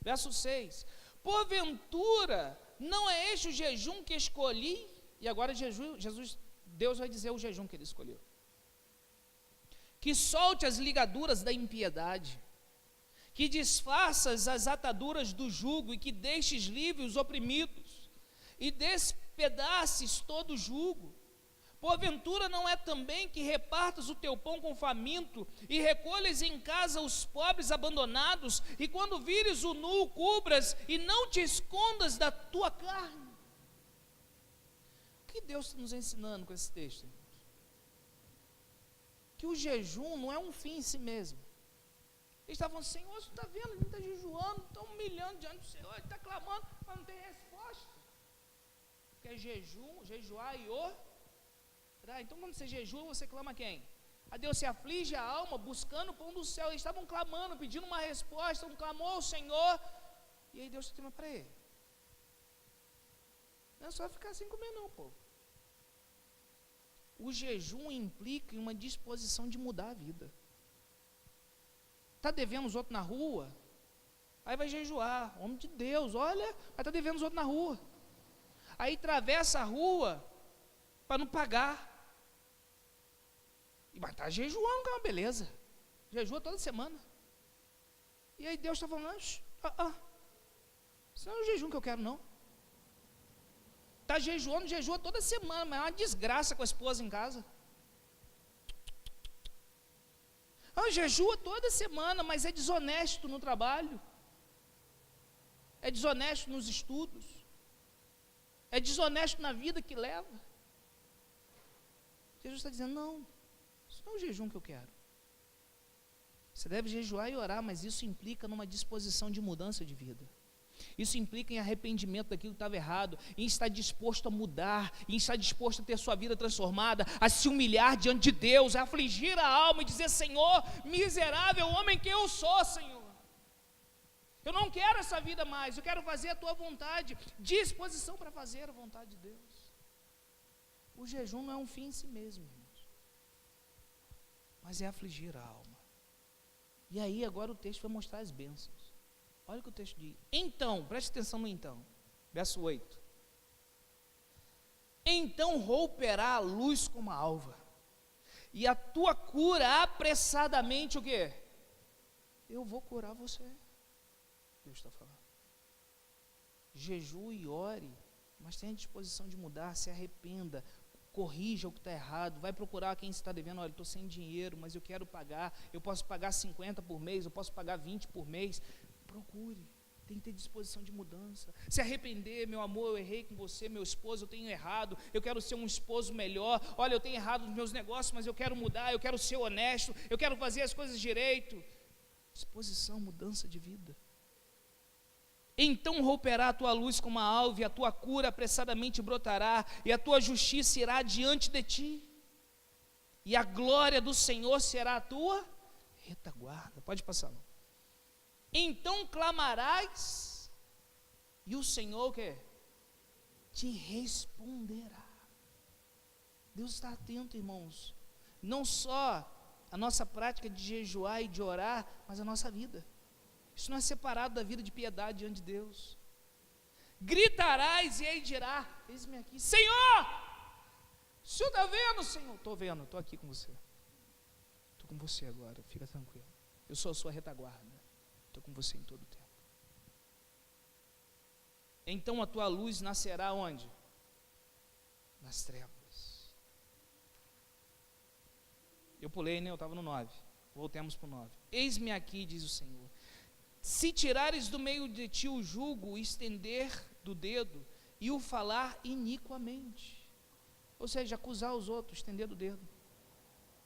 Verso 6. Porventura, não é este o jejum que escolhi? E agora Deus vai dizer o jejum que ele escolheu. Que solte as ligaduras da impiedade, que disfarças as ataduras do jugo e que deixes livres os oprimidos e despedaces todo o jugo. Porventura não é também que repartas o teu pão com o faminto e recolhes em casa os pobres abandonados e quando vires o nu cubras e não te escondas da tua carne? O que Deus está nos ensinando com esse texto, irmãos? Que o jejum não é um fim em si mesmo. Ele está falando, Senhor, você está vendo, a gente está jejuando, está humilhando diante do Senhor, ele está clamando, mas não tem resposta. Porque é jejuar e orar. Então quando você jejua, você clama a quem? A Deus. Se aflige a alma, buscando o pão do céu. Eles estavam clamando, pedindo uma resposta, um clamor ao Senhor, e aí Deus tema para ele. Não é só ficar sem comer não, povo. O jejum implica em uma disposição de mudar a vida. Está devendo os outros na rua? Aí vai jejuar, homem de Deus, olha, mas está devendo os outros na rua. Aí atravessa a rua para não pagar. Mas está jejuando, que é uma beleza. Jejua toda semana. E aí Deus está falando, isso não é o jejum que eu quero não. Está jejuando, jejua toda semana, mas é uma desgraça com a esposa em casa. Jejua toda semana, mas é desonesto no trabalho. É desonesto nos estudos. É desonesto na vida que leva. Jesus está dizendo, não, isso não é o jejum que eu quero. Você deve jejuar e orar, mas isso implica numa disposição de mudança de vida. Isso implica em arrependimento daquilo que estava errado, em estar disposto a mudar, em estar disposto a ter sua vida transformada, a se humilhar diante de Deus, a afligir a alma e dizer, Senhor, miserável homem que eu sou, Senhor. Eu não quero essa vida mais, eu quero fazer a tua vontade, disposição para fazer a vontade de Deus. O jejum não é um fim em si mesmo, irmãos, mas é afligir a alma. E aí agora o texto vai mostrar as bênçãos. Olha o que o texto diz. Então, preste atenção no então. Verso 8. Então romperá a luz como a alva, e a tua cura apressadamente o quê? Eu vou curar você. Deus está falando. Jejue e ore, mas tenha disposição de mudar, se arrependa, corrija o que está errado, vai procurar quem está devendo, olha, estou sem dinheiro, mas eu quero pagar, eu posso pagar 50 por mês, eu posso pagar 20 por mês, procure, tem que ter disposição de mudança, se arrepender, meu amor, eu errei com você, meu esposo, eu tenho errado, eu quero ser um esposo melhor, olha, eu tenho errado nos meus negócios, mas eu quero mudar, eu quero ser honesto, eu quero fazer as coisas direito, disposição, mudança de vida. Então romperá a tua luz como a alva, e a tua cura apressadamente brotará, e a tua justiça irá diante de ti, e a glória do Senhor será a tua retaguarda. Pode passar. Então clamarás, e o Senhor o quê? Te responderá. Deus está atento, irmãos, não só a nossa prática de jejuar e de orar, mas a nossa vida. Isso não é separado da vida de piedade diante de Deus. Gritarás e ele dirá, eis-me aqui, Senhor, o Senhor está vendo, Senhor? Estou vendo, estou aqui com você. Estou com você agora, fica tranquilo. Eu sou a sua retaguarda. Estou com você em todo o tempo. Então a tua luz nascerá onde? Nas trevas. Eu pulei, né? Eu estava no 9. Voltemos para o 9. Eis-me aqui, diz o Senhor. Se tirares do meio de ti o jugo, o estender do dedo e o falar iniquamente. Ou seja, acusar os outros, estender do dedo.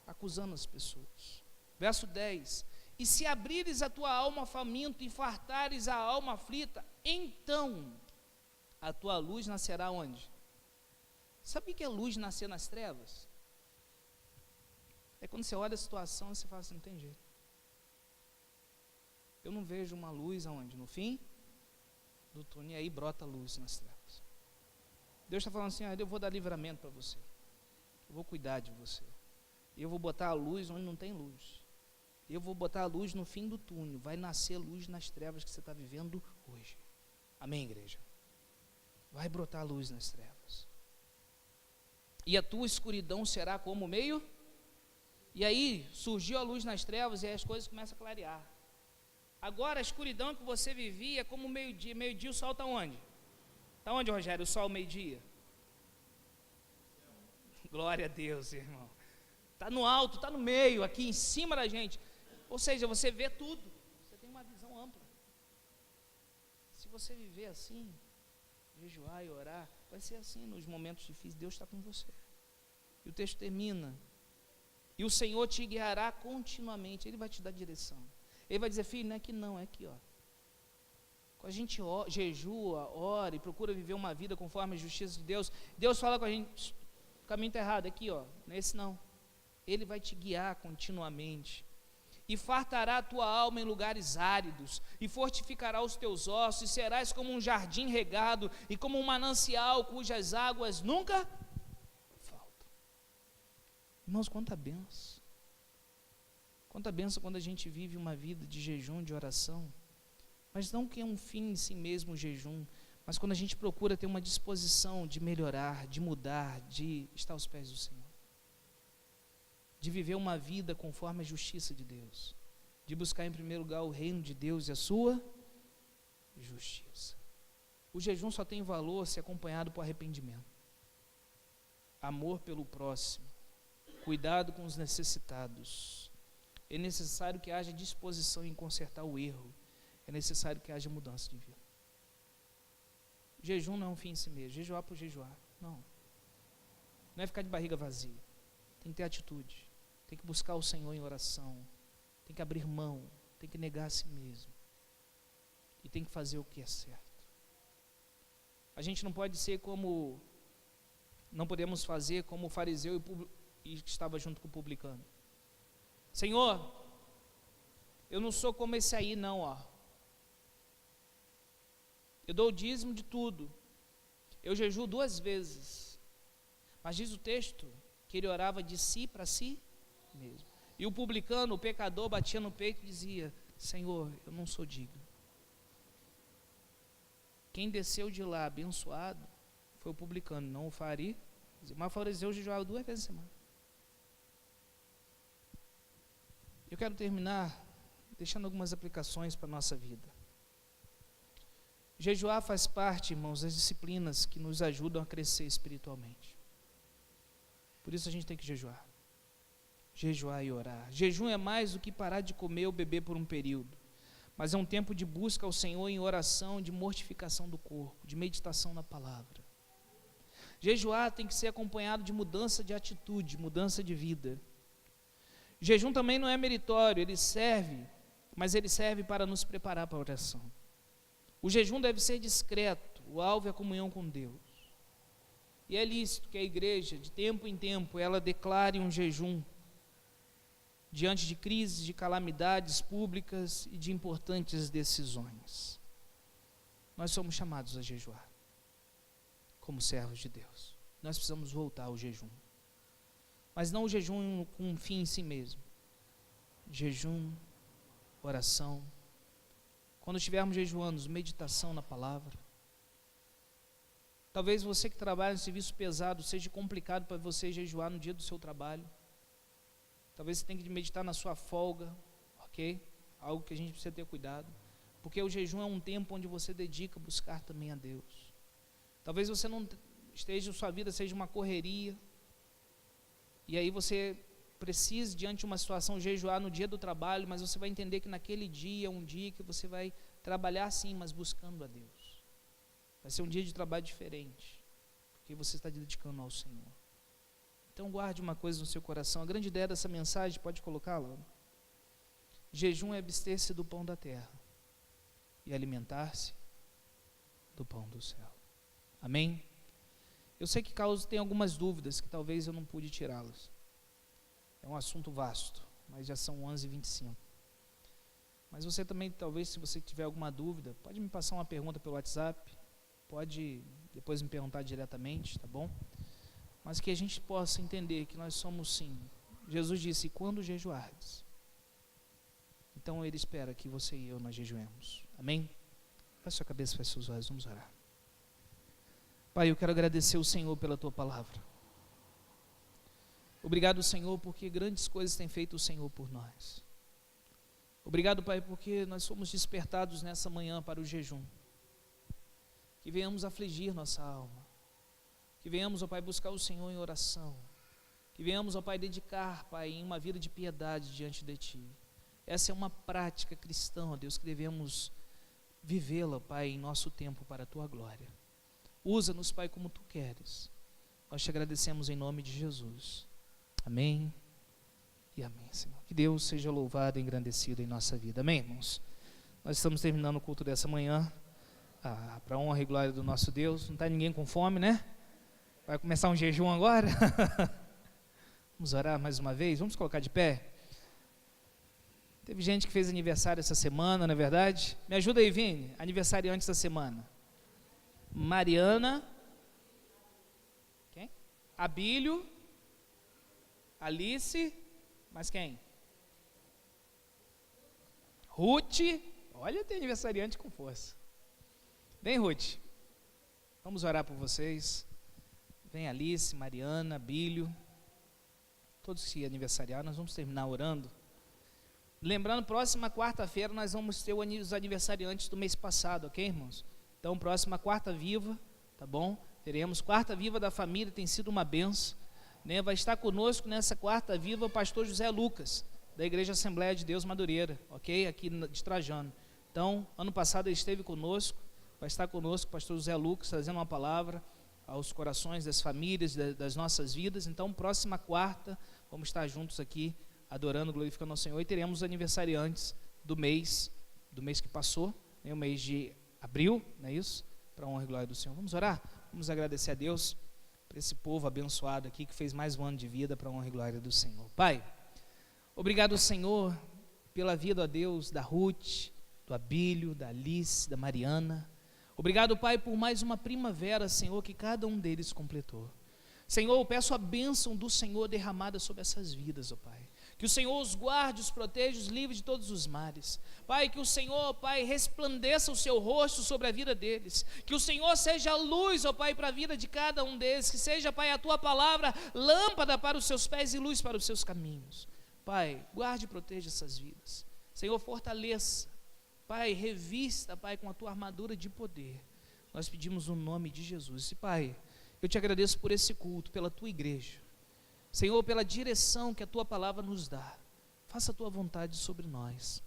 Acusando as pessoas. Verso 10. E se abrires a tua alma faminto e fartares a alma aflita, então a tua luz nascerá onde? Sabe o que é luz nascer nas trevas? É quando você olha a situação, você fala assim, não tem jeito. Eu não vejo uma luz aonde? No fim do túnel, e aí brota a luz nas trevas. Deus está falando assim, eu vou dar livramento para você. Eu vou cuidar de você. Eu vou botar a luz onde não tem luz. Eu vou botar a luz no fim do túnel. Vai nascer luz nas trevas que você está vivendo hoje. Amém, igreja? Vai brotar luz nas trevas. E a tua escuridão será como meio? E aí surgiu a luz nas trevas e aí as coisas começam a clarear. Agora a escuridão que você vivia é como meio-dia. Meio-dia o sol está onde? Está onde, Rogério, o sol meio-dia? Glória a Deus, irmão. Está no alto, está no meio, aqui em cima da gente. Ou seja, você vê tudo. Você tem uma visão ampla. Se você viver assim, jejuar e orar, vai ser assim nos momentos difíceis. Deus está com você. E o texto termina. E o Senhor te guiará continuamente. Ele vai te dar direção. Ele vai dizer, filho, não é aqui não, é aqui, ó. Quando a gente jejua, ora e procura viver uma vida conforme a justiça de Deus, Deus fala com a gente, o caminho está errado, aqui, ó, nesse não. Ele vai te guiar continuamente. E fartará a tua alma em lugares áridos, e fortificará os teus ossos, e serás como um jardim regado, e como um manancial cujas águas nunca faltam. Irmãos, quanta bênção. Quanta bênção quando a gente vive uma vida de jejum, de oração. Mas não que é um fim em si mesmo o jejum, mas quando a gente procura ter uma disposição de melhorar, de mudar, de estar aos pés do Senhor. De viver uma vida conforme a justiça de Deus. De buscar em primeiro lugar o reino de Deus e a sua justiça. O jejum só tem valor se acompanhado por arrependimento. Amor pelo próximo. Cuidado com os necessitados. É necessário que haja disposição em consertar o erro. É necessário que haja mudança de vida. Jejum não é um fim em si mesmo. Jejuar por jejuar. Não. Não é ficar de barriga vazia. Tem que ter atitude. Tem que buscar o Senhor em oração. Tem que abrir mão. Tem que negar a si mesmo. E tem que fazer o que é certo. A gente não pode ser como... Não podemos fazer como o fariseu e que estava junto com o publicano. Senhor, eu não sou como esse aí não, ó. Eu dou o dízimo de tudo. Eu jejuo 2 vezes. Mas diz o texto que ele orava de si para si mesmo. E o publicano, o pecador, batia no peito e dizia, Senhor, eu não sou digno. Quem desceu de lá abençoado foi o publicano, não o fariseu. Mas o fariseu jejuava 2 vezes a semana. Eu quero terminar deixando algumas aplicações para a nossa vida. Jejuar faz parte, irmãos, das disciplinas que nos ajudam a crescer espiritualmente. Por isso a gente tem que jejuar. Jejuar e orar. Jejum é mais do que parar de comer ou beber por um período, mas é um tempo de busca ao Senhor em oração, de mortificação do corpo, de meditação na palavra. Jejuar tem que ser acompanhado de mudança de atitude, mudança de vida. Jejum também não é meritório, ele serve, mas ele serve para nos preparar para a oração. O jejum deve ser discreto, o alvo é a comunhão com Deus. E é lícito que a igreja, de tempo em tempo, ela declare um jejum diante de crises, de calamidades públicas e de importantes decisões. Nós somos chamados a jejuar, como servos de Deus. Nós precisamos voltar ao jejum. Mas não o jejum com um fim em si mesmo. Jejum, oração. Quando estivermos jejuando, meditação na palavra. Talvez você que trabalha em serviço pesado, seja complicado para você jejuar no dia do seu trabalho. Talvez você tenha que meditar na sua folga, ok? Algo que a gente precisa ter cuidado. Porque o jejum é um tempo onde você dedica a buscar também a Deus. Talvez você não esteja, sua vida seja uma correria, e aí você precise, diante de uma situação, jejuar no dia do trabalho, mas você vai entender que naquele dia é um dia que você vai trabalhar sim, mas buscando a Deus. Vai ser um dia de trabalho diferente, porque você está dedicando ao Senhor. Então guarde uma coisa no seu coração, a grande ideia dessa mensagem, pode colocá-la? Jejum é abster-se do pão da terra e alimentar-se do pão do céu. Amém? Eu sei que Carlos tem algumas dúvidas que talvez eu não pude tirá-las. É um assunto vasto, mas já são 11h25. Mas você também, talvez, se você tiver alguma dúvida, pode me passar uma pergunta pelo WhatsApp, pode depois me perguntar diretamente, tá bom? Mas que a gente possa entender que nós somos sim. Jesus disse, quando jejuardes. Então Ele espera que você e eu nós jejuemos. Amém? Baixe sua cabeça, feche seus olhos, vamos orar. Pai, eu quero agradecer o Senhor pela Tua palavra. Obrigado, Senhor, porque grandes coisas tem feito o Senhor por nós. Obrigado, Pai, porque nós somos despertados nessa manhã para o jejum. Que venhamos afligir nossa alma. Que venhamos, ó Pai, buscar o Senhor em oração. Que venhamos, ó Pai, dedicar, Pai, em uma vida de piedade diante de Ti. Essa é uma prática cristã, ó Deus, que devemos vivê-la, Pai, em nosso tempo para a Tua glória. Usa-nos, Pai, como Tu queres. Nós te agradecemos em nome de Jesus. Amém e amém, Senhor. Que Deus seja louvado e engrandecido em nossa vida. Amém, irmãos? Nós estamos terminando o culto dessa manhã, para a honra e glória do nosso Deus. Não está ninguém com fome, né? Vai começar um jejum agora? Vamos orar mais uma vez? Vamos colocar de pé? Teve gente que fez aniversário essa semana, não é verdade? Me ajuda aí, Vini, aniversariante essa semana. Mariana. Quem? Abílio. Alice. Mais quem? Ruth. Olha, tem aniversariante com força. Vem, Ruth. Vamos orar por vocês. Vem Alice, Mariana, Abílio. Todos que aniversariaram, nós vamos terminar orando. Lembrando, próxima quarta-feira nós vamos ter os aniversariantes do mês passado, ok, irmãos? Então, próxima quarta viva, tá bom? Teremos quarta viva da família, tem sido uma benção, né? Vai estar conosco nessa quarta viva o pastor José Lucas, da Igreja Assembleia de Deus Madureira, ok? Aqui de Trajano. Então, ano passado ele esteve conosco, vai estar conosco o pastor José Lucas, trazendo uma palavra aos corações das famílias, das nossas vidas. Então, próxima quarta, vamos estar juntos aqui, adorando, glorificando ao Senhor, e teremos os aniversariantes do mês que passou, né, o mês de abril, não é isso? Para a honra e glória do Senhor. Vamos orar? Vamos agradecer a Deus por esse povo abençoado aqui, que fez mais um ano de vida para a honra e glória do Senhor. Pai, obrigado, Senhor, pela vida, ó Deus, da Ruth, do Abílio, da Alice, da Mariana. Obrigado, Pai, por mais uma primavera, Senhor, que cada um deles completou. Senhor, eu peço a bênção do Senhor derramada sobre essas vidas, ó Pai. Que o Senhor os guarde, os proteja, os livre de todos os males. Pai, que o Senhor, Pai, resplandeça o seu rosto sobre a vida deles. Que o Senhor seja a luz, ó Pai, para a vida de cada um deles. Que seja, Pai, a Tua palavra lâmpada para os seus pés e luz para os seus caminhos. Pai, guarde e proteja essas vidas. Senhor, fortaleça. Pai, revista, Pai, com a Tua armadura de poder. Nós pedimos no nome de Jesus. E, Pai, eu te agradeço por esse culto, pela Tua igreja. Senhor, pela direção que a Tua palavra nos dá. Faça a Tua vontade sobre nós.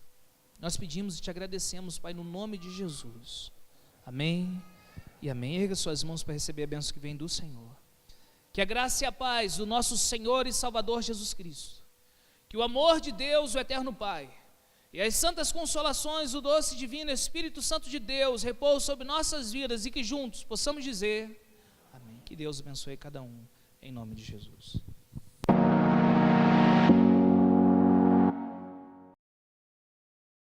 Nós pedimos e te agradecemos, Pai, no nome de Jesus. Amém e amém. Erga suas mãos para receber a bênção que vem do Senhor. Que a graça e a paz do nosso Senhor e Salvador Jesus Cristo, que o amor de Deus, o eterno Pai, e as santas consolações do doce e divino Espírito Santo de Deus repousem sobre nossas vidas e que juntos possamos dizer amém. Que Deus abençoe cada um, em nome de Jesus.